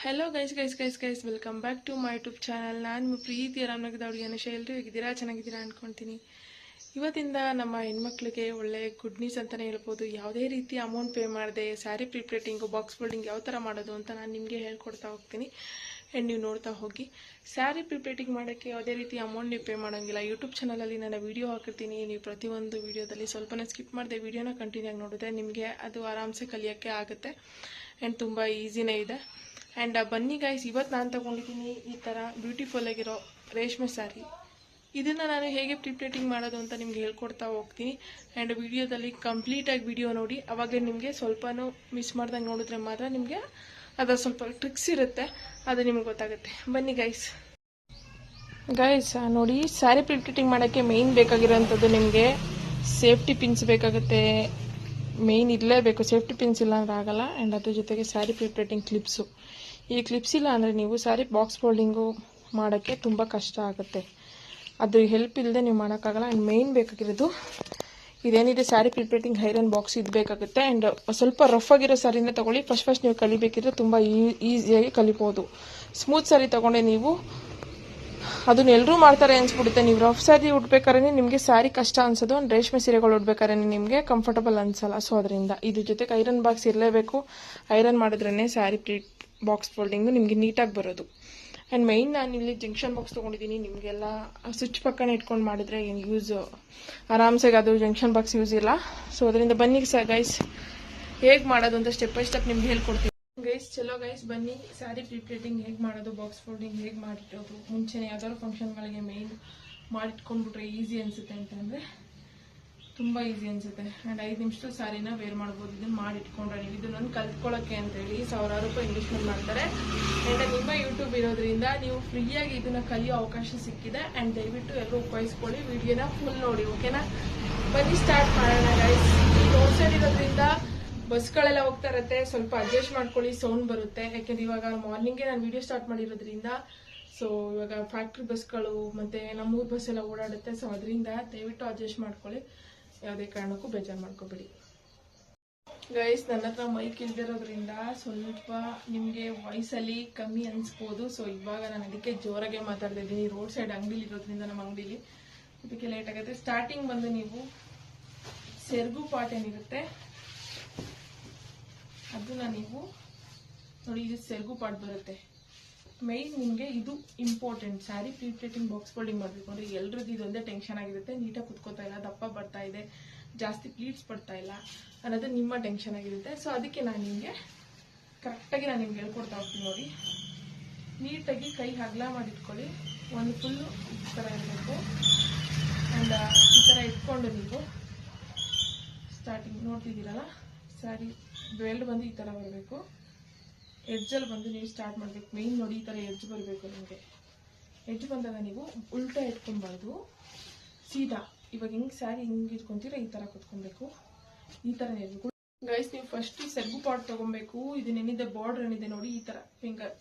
Hello guys welcome back to my YouTube channel. ನಾನು ನಿಮ್ಮ ಪ್ರೀತಿ ಆರಾಮನಾಗಿದ್ದ ಹುಡುಗಿ ಅನುಷ. ಎಲ್ಲರೂ ಹೇಗಿದ್ದೀರಾ? ಚೆನ್ನಾಗಿದ್ದೀರಾ ಅನ್ಕೊಳ್ತೀನಿ. ಇವತ್ತಿಂದ ನಮ್ಮ ಹೆಣ್ಮಕ್ಳಿಗೆ ಒಳ್ಳೆ ಗುಡ್ ನ್ಯೂಸ್ ಅಂತಲೇ ಹೇಳ್ಬೋದು. ಯಾವುದೇ ರೀತಿ ಅಮೌಂಟ್ ಪೇ ಮಾಡದೆ ಸ್ಯಾರಿ ಪ್ರಿಪ್ಲೇಟಿಂಗು, ಬಾಕ್ಸ್ ಫೋಲ್ಡಿಂಗ್ ಯಾವ ಥರ ಮಾಡೋದು ಅಂತ ನಾನು ನಿಮಗೆ ಹೇಳ್ಕೊಡ್ತಾ ಹೋಗ್ತೀನಿ. ಆ್ಯಂಡ್ ನೀವು ನೋಡ್ತಾ ಹೋಗಿ. ಸ್ಯಾರಿ ಪ್ರಿಪ್ಲೇಟಿಂಗ್ ಮಾಡೋಕ್ಕೆ ಯಾವುದೇ ರೀತಿ ಅಮೌಂಟ್ ನೀವು ಪೇ ಮಾಡೋಂಗಿಲ್ಲ. ಯೂಟ್ಯೂಬ್ ಚಾನಲಲ್ಲಿ ನಾನು ವೀಡಿಯೋ ಹಾಕಿರ್ತೀನಿ. ನೀವು ಪ್ರತಿಯೊಂದು ವೀಡಿಯೋದಲ್ಲಿ ಸ್ವಲ್ಪನೇ ಸ್ಕಿಪ್ ಮಾಡಿದೆ ವೀಡಿಯೋನ ಕಂಟಿನ್ಯೂ ಆಗಿ ನೋಡಿದ್ರೆ ನಿಮಗೆ ಅದು ಆರಾಮ್ಸೆ ಕಲಿಯೋಕ್ಕೆ ಆಗುತ್ತೆ. ಆ್ಯಂಡ್ ತುಂಬ ಈಸಿನೇ ಇದೆ. ಆ್ಯಂಡ್ ಬನ್ನಿ ಗೈಸ್, ಇವತ್ತು ನಾನು ತೊಗೊಂಡಿದ್ದೀನಿ ಈ ಥರ ಬ್ಯೂಟಿಫುಲ್ ಆಗಿರೋ ರೇಷ್ಮೆ ಸ್ಯಾರಿ. ಇದನ್ನು ನಾನು ಹೇಗೆ ಪ್ರಿಪ್ಲೇಟಿಂಗ್ ಮಾಡೋದು ಅಂತ ನಿಮ್ಗೆ ಹೇಳ್ಕೊಡ್ತಾ ಹೋಗ್ತೀನಿ. ಆ್ಯಂಡ್ ವಿಡಿಯೋದಲ್ಲಿ ಕಂಪ್ಲೀಟಾಗಿ ವಿಡಿಯೋ ನೋಡಿ, ಅವಾಗಲೇ ನಿಮಗೆ ಸ್ವಲ್ಪನೂ ಮಿಸ್ ಮಾಡ್ದಂಗೆ ನೋಡಿದ್ರೆ ಮಾತ್ರ ನಿಮಗೆ ಅದು ಸ್ವಲ್ಪ ಟ್ರಿಕ್ಸ್ ಇರುತ್ತೆ, ಅದು ನಿಮ್ಗೆ ಗೊತ್ತಾಗುತ್ತೆ. ಬನ್ನಿ ಗೈಸ್ ನೋಡಿ, ಸ್ಯಾರಿ ಪ್ರಿಪ್ಲೇಟಿಂಗ್ ಮಾಡೋಕ್ಕೆ ಮೇಯ್ನ್ ಬೇಕಾಗಿರೋಂಥದ್ದು ನಿಮಗೆ ಸೇಫ್ಟಿ ಪಿನ್ಸ್ ಬೇಕಾಗುತ್ತೆ. ಮೇಯ್ನ್ ಇರಲೇಬೇಕು, ಸೇಫ್ಟಿ ಪಿನ್ಸ್ ಇಲ್ಲ ಅಂದ್ರೆ ಆಗಲ್ಲ. ಆ್ಯಂಡ್ ಅದ್ರ ಜೊತೆಗೆ ಸ್ಯಾರಿ ಪ್ರಿಪ್ಲೇಟಿಂಗ್ ಕ್ಲಿಪ್ಸು. ಈ ಕ್ಲಿಪ್ಸ್ ಇಲ್ಲ ಅಂದರೆ ನೀವು ಸ್ಯಾರಿ ಬಾಕ್ಸ್ ಫೋಲ್ಡಿಂಗು ಮಾಡೋಕ್ಕೆ ತುಂಬ ಕಷ್ಟ ಆಗುತ್ತೆ. ಅದು ಹೆಲ್ಪ್ ಇಲ್ಲದೆ ನೀವು ಮಾಡೋಕ್ಕಾಗಲ್ಲ. ಆ್ಯಂಡ್ ಮೇಯ್ನ್ ಬೇಕಾಗಿರೋದು ಇದೇನಿದೆ ಸ್ಯಾರಿ ಪ್ರಿಪ್ಲೇಟಿಂಗ್ ಐರನ್ ಬಾಕ್ಸ್ ಇದು ಬೇಕಾಗುತ್ತೆ. ಆ್ಯಂಡ್ ಸ್ವಲ್ಪ ರಫ್ ಆಗಿರೋ ಸ್ಯಾರಿನ ತೊಗೊಳ್ಳಿ. ಫಸ್ಟ್ ನೀವು ಕಲಿಬೇಕಿದ್ರೆ ತುಂಬ ಈಸಿಯಾಗಿ ಕಲಿಬೋದು. ಸ್ಮೂತ್ ಸ್ಯಾರಿ ತೊಗೊಂಡೆ ನೀವು ಅದನ್ನ ಎಲ್ಲರೂ ಮಾಡ್ತಾರೆ ಅನ್ಸ್ಬಿಡುತ್ತೆ. ನೀವು ರಫ್ ಸ್ಯಾರಿ ಉಡ್ಬೇಕಾದ್ರೆ ನಿಮಗೆ ಸ್ಯಾರಿ ಕಷ್ಟ ಅನ್ಸೋದು. ಒಂದು ರೇಷ್ಮೆ ಸೀರೆಗಳು ಉಡ್ಬೇಕಾದ್ರೆ ನಿಮಗೆ ಕಂಫರ್ಟಬಲ್ ಅನ್ಸಲ್ಲ. ಸೊ ಅದರಿಂದ ಇದ್ರ ಜೊತೆಗೆ ಐರನ್ ಬಾಕ್ಸ್ ಇರಲೇಬೇಕು. ಐರನ್ ಮಾಡಿದ್ರೇ ಸ್ಯಾರಿ ಬಾಕ್ಸ್ ಫೋಲ್ಡಿಂಗು ನಿಮಗೆ ನೀಟಾಗಿ ಬರೋದು. ಆ್ಯಂಡ್ ಮೈನ್ ನಾನು ಇಲ್ಲಿ ಜಂಕ್ಷನ್ ಬಾಕ್ಸ್ ತೊಗೊಂಡಿದ್ದೀನಿ. ನಿಮಗೆಲ್ಲ ಸ್ವಿಚ್ ಪಕ್ಕನೇ ಇಟ್ಕೊಂಡು ಮಾಡಿದ್ರೆ ಏನು ಯೂಸ್, ಆರಾಮ್ಸಾಗಿ ಅದು ಜಂಕ್ಷನ್ ಬಾಕ್ಸ್ ಯೂಸ್ ಇಲ್ಲ. ಸೊ ಅದರಿಂದ ಬನ್ನಿ ಗೈಸ್, ಹೇಗೆ ಮಾಡೋದು ಅಂತ ಸ್ಟೆಪ್ ಬೈ ಸ್ಟೆಪ್ ನಿಮ್ಗೆ ಹೇಳ್ಕೊಡ್ತೀನಿ. ಚಲೋ ಗೈಸ್ ಬನ್ನಿ, ಸ್ಯಾರಿ ಪ್ರಿಪ್ಲೇಟಿಂಗ್ ಹೇಗೆ ಮಾಡೋದು, ಬಾಕ್ಸ್ ಫೋಲ್ಡಿಂಗ್ ಹೇಗೆ ಮಾಡಿಟ್ಟೋದು. ಮುಂಚೆನೇ ಯಾವ್ದಾದ್ರು ಫಂಕ್ಷನ್ಗಳಿಗೆ ಮೇಯ್ನ್ ಮಾಡಿಟ್ಕೊಂಡ್ಬಿಟ್ರೆ ಈಸಿ ಅನಿಸುತ್ತೆ ಅಂತಂದರೆ ತುಂಬ ಈಸಿ ಅನಿಸುತ್ತೆ. ಆ್ಯಂಡ್ 5 ನಿಮಿಷದಲ್ಲಿ ಸ್ಯಾರಿನ ವೇರ್ ಮಾಡ್ಬೋದು. ಇದನ್ನು ಮಾಡಿಟ್ಕೊಂಡ್ರೆ ನೀವು ಇದನ್ನು ಕಲ್ತ್ಕೊಳ್ಳೋಕ್ಕೆ ಅಂತೇಳಿ ಸಾವಿರಾರು ರೂಪಾಯಿ ಇನ್ವೆಸ್ಟ್ಮೆಂಟ್ ಮಾಡ್ತಾರೆ. ಆ್ಯಂಡ್ ನಿಮ್ಮ ಯೂಟ್ಯೂಬ್ ಇರೋದ್ರಿಂದ ನೀವು ಫ್ರೀಯಾಗಿ ಇದನ್ನು ಕಲಿಯೋ ಅವಕಾಶ ಸಿಕ್ಕಿದೆ. ಆ್ಯಂಡ್ ದಯವಿಟ್ಟು ಎಲ್ಲರೂ ಉಪಯೋಗಿಸ್ಕೊಳ್ಳಿ. ವಿಡಿಯೋನ ಫುಲ್ ನೋಡಿ, ಓಕೆನಾ? ಬನ್ನಿ ಸ್ಟಾರ್ಟ್ ಮಾಡೋಣ ಗೈಸ್. ಈ ರೋಡ್ ಸೈಡ್ ಇರೋದ್ರಿಂದ ಬಸ್ಗಳೆಲ್ಲ ಹೋಗ್ತಾ ಇರುತ್ತೆ, ಸ್ವಲ್ಪ ಅಡ್ಜಸ್ಟ್ ಮಾಡ್ಕೊಳ್ಳಿ, ಸೌಂಡ್ ಬರುತ್ತೆ. ಯಾಕೆಂದ್ರೆ ಇವಾಗ ಮಾರ್ನಿಂಗೇ ನಾನು ವಿಡಿಯೋ ಸ್ಟಾರ್ಟ್ ಮಾಡಿರೋದ್ರಿಂದ ಸೊ ಇವಾಗ ಫ್ಯಾಕ್ಟ್ರಿ ಬಸ್ಗಳು ಮತ್ತು ನಮ್ಮೂರು ಬಸ್ ಎಲ್ಲ ಓಡಾಡುತ್ತೆ. ಸೊ ಅದರಿಂದ ದಯವಿಟ್ಟು ಅಡ್ಜಸ್ಟ್ ಮಾಡ್ಕೊಳ್ಳಿ, ಯಾವುದೇ ಕಾರಣಕ್ಕೂ ಬೇಜಾರು ಮಾಡ್ಕೋಬೇಡಿ. ಗೈಸ್ ನನ್ನ ಹತ್ರ ಮೈಕ್ ಇಲ್ದಿರೋದ್ರಿಂದ ಸ್ವಲ್ಪ ನಿಮಗೆ ವಾಯ್ಸಲ್ಲಿ ಕಮ್ಮಿ ಅನಿಸ್ಬೋದು. ಸೊ ಇವಾಗ ನಾನು ಅದಕ್ಕೆ ಜೋರಾಗೆ ಮಾತಾಡ್ತಾ ಇದ್ದೀನಿ. ರೋಡ್ ಸೈಡ್ ಅಂಗಡಿಲಿ ಇರೋದ್ರಿಂದ ನಮ್ಮ ಅಂಗಡಿಲಿ ಅದಕ್ಕೆ ಲೇಟ್ ಆಗುತ್ತೆ. ಸ್ಟಾರ್ಟಿಂಗ್ ಬಂದು ನೀವು ಸೆರಗು ಪಾಟ್ ಏನಿರುತ್ತೆ ಅದನ್ನ ನೀವು ನೋಡಿ, ಇದು ಸೆರಗು ಪಾಟ್ ಬರುತ್ತೆ. ಮೈನ್ ನಿಮಗೆ ಇದು ಇಂಪಾರ್ಟೆಂಟ್. ಸ್ಯಾರಿ ಪ್ರಿಪ್ಲೇಟಿಂಗ್ ಬಾಕ್ಸ್ ಫೋಲ್ಡಿಂಗ್ ಮಾಡಬೇಕು ಅಂದರೆ ಎಲ್ರಿಗೂ ಇದೊಂದೇ ಟೆನ್ಷನ್ ಆಗಿರುತ್ತೆ. ನೀಟಾಗಿ ಕುತ್ಕೋತಾ ಇಲ್ಲ, ದಪ್ಪ ಬರ್ತಾ ಇದೆ, ಜಾಸ್ತಿ ಪ್ಲೀಟ್ಸ್ ಬರ್ತಾ ಇಲ್ಲ ಅನ್ನೋದು ನಿಮ್ಮ ಟೆನ್ಷನ್ ಆಗಿರುತ್ತೆ. ಸೊ ಅದಕ್ಕೆ ನಾನು ನಿಮಗೆ ಕರೆಕ್ಟಾಗಿ ನಿಮ್ಗೆ ಹೇಳ್ಕೊಡ್ತಾ ಹೋಗ್ತೀನಿ. ನೋಡಿ, ನೀಟಾಗಿ ಕೈ ಅಗಲ ಮಾಡಿಟ್ಕೊಳ್ಳಿ. ಒಂದು ಫುಲ್ಲು ಈ ಥರ ಇರಬೇಕು. ಆ್ಯಂಡ್ ಈ ಥರ ಇಟ್ಕೊಂಡು ನೀವು ಸ್ಟಾರ್ಟಿಂಗ್ ನೋಡ್ತಿದ್ದೀರಲ್ಲ, ಸ್ಯಾರಿ ಬೆಲ್ಟ್ ಬಂದು ಈ ಥರ ಬರಬೇಕು. ಎಡ್ಜಲ್ಲಿ ಬಂದು ನೀವು ಸ್ಟಾರ್ಟ್ ಮಾಡಬೇಕು. ಮೇಯ್ನ್ ನೋಡಿ, ಈ ಥರ ಎಡ್ಜ್ ಬರಬೇಕು. ನಿಮಗೆ ಎಡ್ಜ್ ಬಂದಾಗ ನೀವು ಉಲ್ಟಾ ಇಟ್ಕೊಬಾರ್ದು, ಸೀದಾ. ಇವಾಗ ಹಿಂಗೆ ಸ್ಯಾರಿ ಹಿಂಗೆ ಇಟ್ಕೊತೀರ, ಈ ಥರ ಕುತ್ಕೊಬೇಕು, ಈ ಥರ ಇರಬೇಕು. ಗೈಸ್ ನೀವು ಫಸ್ಟ್ ಸೆರಗು ಪಾಟ್ ತೊಗೊಬೇಕು. ಇದನ್ನೇನಿದೆ ಬಾರ್ಡರ್ ಏನಿದೆ ನೋಡಿ, ಈ ಥರ ಫಿಂಗರ್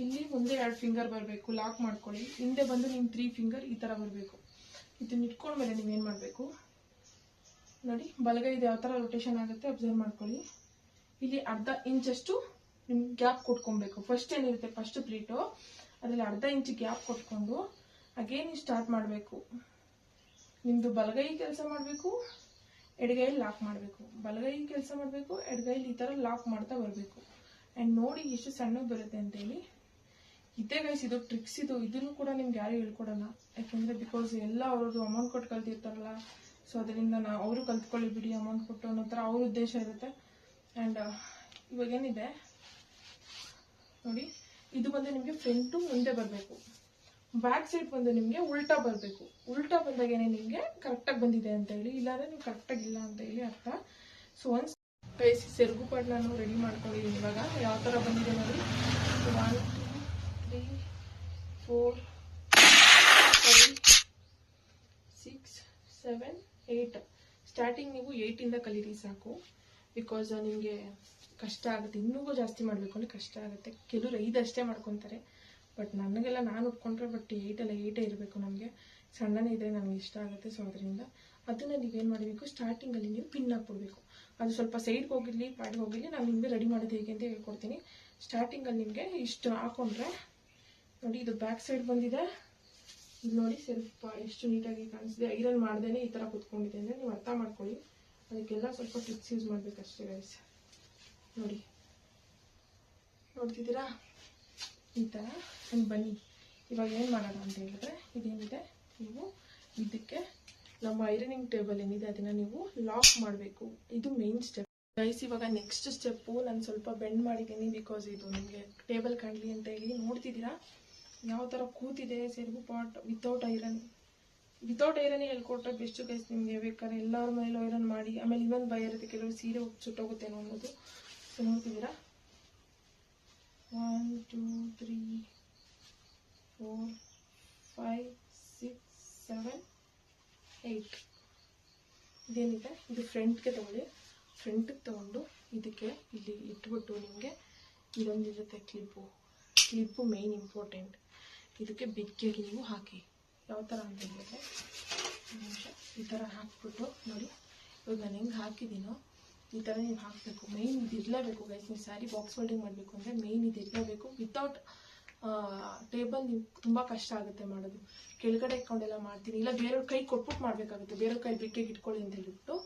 ಇಲ್ಲಿ ಮುಂದೆ 2 ಫಿಂಗರ್ ಬರಬೇಕು, ಲಾಕ್ ಮಾಡ್ಕೊಳ್ಳಿ. ಹಿಂದೆ ಬಂದು ನಿಮ್ಮ 3 ಫಿಂಗರ್ ಈ ಥರ ಬರಬೇಕು. ಇದನ್ನ ಇಟ್ಕೊಂಡ್ಮೇಲೆ ನೀವೇನು ಮಾಡಬೇಕು ನೋಡಿ, ಬಲಗೈದು ಯಾವ ಥರ ರೊಟೇಷನ್ ಆಗುತ್ತೆ ಅಬ್ಸರ್ವ್ ಮಾಡ್ಕೊಳ್ಳಿ. ಇಲ್ಲಿ ಅರ್ಧ ಇಂಚಷ್ಟು ನಿಮ್ಗೆ ಗ್ಯಾಪ್ ಕೊಟ್ಕೊಬೇಕು. ಫಸ್ಟ್ ಏನಿರುತ್ತೆ ಫಸ್ಟ್ ಪ್ಲೀಟು, ಅದರಲ್ಲಿ ಅರ್ಧ ಇಂಚ್ ಗ್ಯಾಪ್ ಕೊಟ್ಕೊಂಡು ಅಗೇನ್ ನೀವು ಸ್ಟಾರ್ಟ್ ಮಾಡಬೇಕು. ನಿಮ್ಮದು ಬಲಗೈ ಕೆಲಸ ಮಾಡಬೇಕು, ಎಡಗೈಲಿ ಲಾಕ್ ಮಾಡಬೇಕು. ಬಲಗೈ ಕೆಲಸ ಮಾಡಬೇಕು, ಎಡಗೈಲಿ ಈ ಥರ ಲಾಕ್ ಮಾಡ್ತಾ ಬರಬೇಕು. ಆ್ಯಂಡ್ ನೋಡಿ ಎಷ್ಟು ಸಣ್ಣಗೆ ಬರುತ್ತೆ ಅಂತೇಳಿ. ಇದೇ ಗೈಸ್ ಇದು ಟ್ರಿಕ್ಸ್. ಇದನ್ನು ಕೂಡ ನಿಮ್ಗೆ ಯಾರು ಹೇಳ್ಕೊಡಲ್ಲ. ಯಾಕೆಂದರೆ ಬಿಕಾಸ್ ಎಲ್ಲ ಅವರು ಅಮೌಂಟ್ ಕೊಟ್ಟು ಕಲ್ತಿರ್ತಾರಲ್ಲ. ಸೊ ಅದರಿಂದ ಅವರು ಕಲ್ತ್ಕೊಳ್ಳಿ ಬಿಡಿ ಅಮೌಂಟ್ ಕೊಟ್ಟು ಅನ್ನೋ ಥರ ಅವ್ರ ಉದ್ದೇಶ ಇರುತ್ತೆ. ಆ್ಯಂಡ್ ಇವಾಗೇನಿದೆ ನೋಡಿ, ಇದು ಬಂದು ನಿಮಗೆ ಫ್ರಂಟು ಮುಂದೆ ಬರಬೇಕು, ಬ್ಯಾಕ್ ಸೈಡ್ ಬಂದು ನಿಮಗೆ ಉಲ್ಟಾ ಬರಬೇಕು. ಉಲ್ಟಾ ಬಂದಾಗೇನೆ ನಿಮಗೆ ಕರೆಕ್ಟಾಗಿ ಬಂದಿದೆ ಅಂತ ಹೇಳಿ, ಇಲ್ಲಾಂದರೆ ನೀವು ಕರೆಕ್ಟಾಗಿಲ್ಲ ಅಂತ ಹೇಳಿ ಅರ್ಥ. ಸೊ ಒಂದು ಕೈಸಿ ಸೆರಗು ಪಾಟ್ ನಾನು ರೆಡಿ ಮಾಡ್ಕೊಂಡಿದ್ದೀನಿ. ಇವಾಗ ಯಾವ ಥರ ಬಂದಿದೆ ನೋಡಿ, 1 2 3 4 5 6 7 8. ಸ್ಟಾರ್ಟಿಂಗ್ ನೀವು 8ಇಂದ ಕಲೀರಿ ಸಾಕು. ಬಿಕಾಸ್ ನಿಮಗೆ ಕಷ್ಟ ಆಗುತ್ತೆ. ಇನ್ನೂ ಜಾಸ್ತಿ ಮಾಡಬೇಕು ಅಂದರೆ ಕಷ್ಟ ಆಗುತ್ತೆ. ಕೆಲವರು 5 ಅಷ್ಟೇ ಮಾಡ್ಕೊತಾರೆ. ಬಟ್ ನನಗೆಲ್ಲ ನಾನು ಉಟ್ಕೊಂಡ್ರೆ ಬಟ್ 8 ಇರಬೇಕು. ನಮಗೆ ಸಣ್ಣನೇ ಇದ್ದರೆ ನನಗೆ ಇಷ್ಟ ಆಗುತ್ತೆ. ಸೊ ಅದರಿಂದ ಅದನ್ನು ನೀವೇನು ಮಾಡಬೇಕು, ಸ್ಟಾರ್ಟಿಂಗಲ್ಲಿ ನೀವು ಪಿನ್ ಹಾಕ್ಬಿಡ್ಬೇಕು. ಅದು ಸ್ವಲ್ಪ ಸೈಡ್ಗೆ ಹೋಗಿರಲಿ ಪ್ಯಾಡ್ಗೆ ಹೋಗಿರಲಿ, ನಾನು ನಿಮಗೆ ರೆಡಿ ಮಾಡೋದು ಹೇಗೆ ಅಂತ ಹೇಳ್ಕೊಡ್ತೀನಿ. ಸ್ಟಾರ್ಟಿಂಗಲ್ಲಿ ನಿಮಗೆ ಇಷ್ಟು ಹಾಕೊಂಡ್ರೆ ನೋಡಿ, ಇದು ಬ್ಯಾಕ್ ಸೈಡ್ ಬಂದಿದೆ. ಇದು ನೋಡಿ ಸ್ವಲ್ಪ ಎಷ್ಟು ನೀಟಾಗಿ ಕಾಣಿಸಿದೆ. ಐರನ್ ಮಾಡ್ದೇನೆ ಈ ಥರ ಕುತ್ಕೊಂಡಿದೆ ಅಂದರೆ ನೀವು ಅರ್ಥ ಮಾಡ್ಕೊಳ್ಳಿ. ಅದಕ್ಕೆಲ್ಲ ಸ್ವಲ್ಪ ಟಿಪ್ಸ್ ಯೂಸ್ ಮಾಡಬೇಕಷ್ಟೇ ಗೈಸ್. ನೋಡಿ, ನೋಡ್ತಿದ್ದೀರಾ ಈ ಥರ. ಬನ್ನಿ ಇವಾಗ ಏನು ಮಾಡೋಣ ಅಂತ ಹೇಳಿದ್ರೆ, ಇದೇನಿದೆ ನೀವು ಇದಕ್ಕೆ ನಮ್ಮ ಐರನಿಂಗ್ ಟೇಬಲ್ ಏನಿದೆ ಅದನ್ನು ನೀವು ಲಾಕ್ ಮಾಡಬೇಕು. ಇದು ಮೇನ್ ಸ್ಟೆಪ್ ಗೈಸ್. ಇವಾಗ ನೆಕ್ಸ್ಟ್ ಸ್ಟೆಪ್ಪು ನಾನು ಸ್ವಲ್ಪ ಬೆಂಡ್ ಮಾಡಿದ್ದೀನಿ, ಬಿಕಾಸ್ ಇದು ನಿಮಗೆ ಟೇಬಲ್ ಕಾಣಲಿ ಅಂತ ಹೇಳಿ. ನೋಡ್ತಿದ್ದೀರಾ ಯಾವ ಥರ ಕೂತಿದೆ ಸೆರಗು ಪಾಟ್ ವಿತೌಟ್ ಐರನ್. ವಿತೌಟ್ ಐರನ್ ಹೇಳ್ಕೊಟ್ರೆ ಬೆಸ್ಟ್ ಗೈಸ್. ನಿಮಗೆ ಬೇಕಾದ್ರೆ ಎಲ್ಲರ ಮನೇಲೂ ಐರನ್ ಮಾಡಿ, ಆಮೇಲೆ ಇನ್ನೊಂದು ಭಯ ಇರುತ್ತೆ, ಕೆಲವರು ಸೀರೆ ಸುಟ್ಟೋಗುತ್ತೇನೋ ಅನ್ನೋದು. ಸೊ ನೋಡ್ತಿದ್ದೀರಾ 1 2 3 4 5 6 7 8 ಇದೇನಿದೆ ಇದು ಫ್ರಂಟ್ಗೆ ತಗೊಳ್ಳಿ. ಫ್ರಂಟಿಗೆ ತಗೊಂಡು ಇದಕ್ಕೆ ಇಲ್ಲಿ ಇಟ್ಬಿಟ್ಟು ನಿಮಗೆ ಇದೊಂದಿರುತ್ತೆ ಕ್ಲಿಪ್ಪು ಮೇನ್ ಇಂಪಾರ್ಟೆಂಟ್. ಇದಕ್ಕೆ ಬಿಗ್ಗೆಗೆ ನೀವು ಹಾಕಿ. ಯಾವ ಥರ ಅಂತ ಹೇಳಿದ್ರೆ ಈ ಥರ ಹಾಕ್ಬಿಟ್ಟು ನೋಡಿ, ಇವಾಗ ನಾನು ಹೆಂಗೆ ಹಾಕಿದ್ದೀನೋ ಈ ಥರ ನೀವು ಹಾಕಬೇಕು. ಮೇಯ್ನ್ ಇದು ಇರಲೇಬೇಕು ಗೈಸ್. ನೀವು ಸ್ಯಾರಿ ಬಾಕ್ಸ್ ಫೋಲ್ಡಿಂಗ್ ಮಾಡಬೇಕು ಅಂದರೆ ಮೇಯ್ನ್ ಇದು ಇರಲೇಬೇಕು. ವಿತೌಟ್ ಟೇಬಲ್ ನೀವು ತುಂಬ ಕಷ್ಟ ಆಗುತ್ತೆ ಮಾಡೋದು. ಕೆಳಗಡೆ ಇಟ್ಕೊಂಡೆಲ್ಲ ಮಾಡ್ತೀನಿ, ಇಲ್ಲ ಬೇರೆಯವ್ರ ಕೈ ಕೊಟ್ಬಿಟ್ಟು ಮಾಡಬೇಕಾಗುತ್ತೆ. ಬೇರೆಯವ್ರ ಕೈ ಬಿಗ್ಗೆಗೆ ಇಟ್ಕೊಳ್ಳಿ ಅಂತ ಹೇಳಿಬಿಟ್ಟು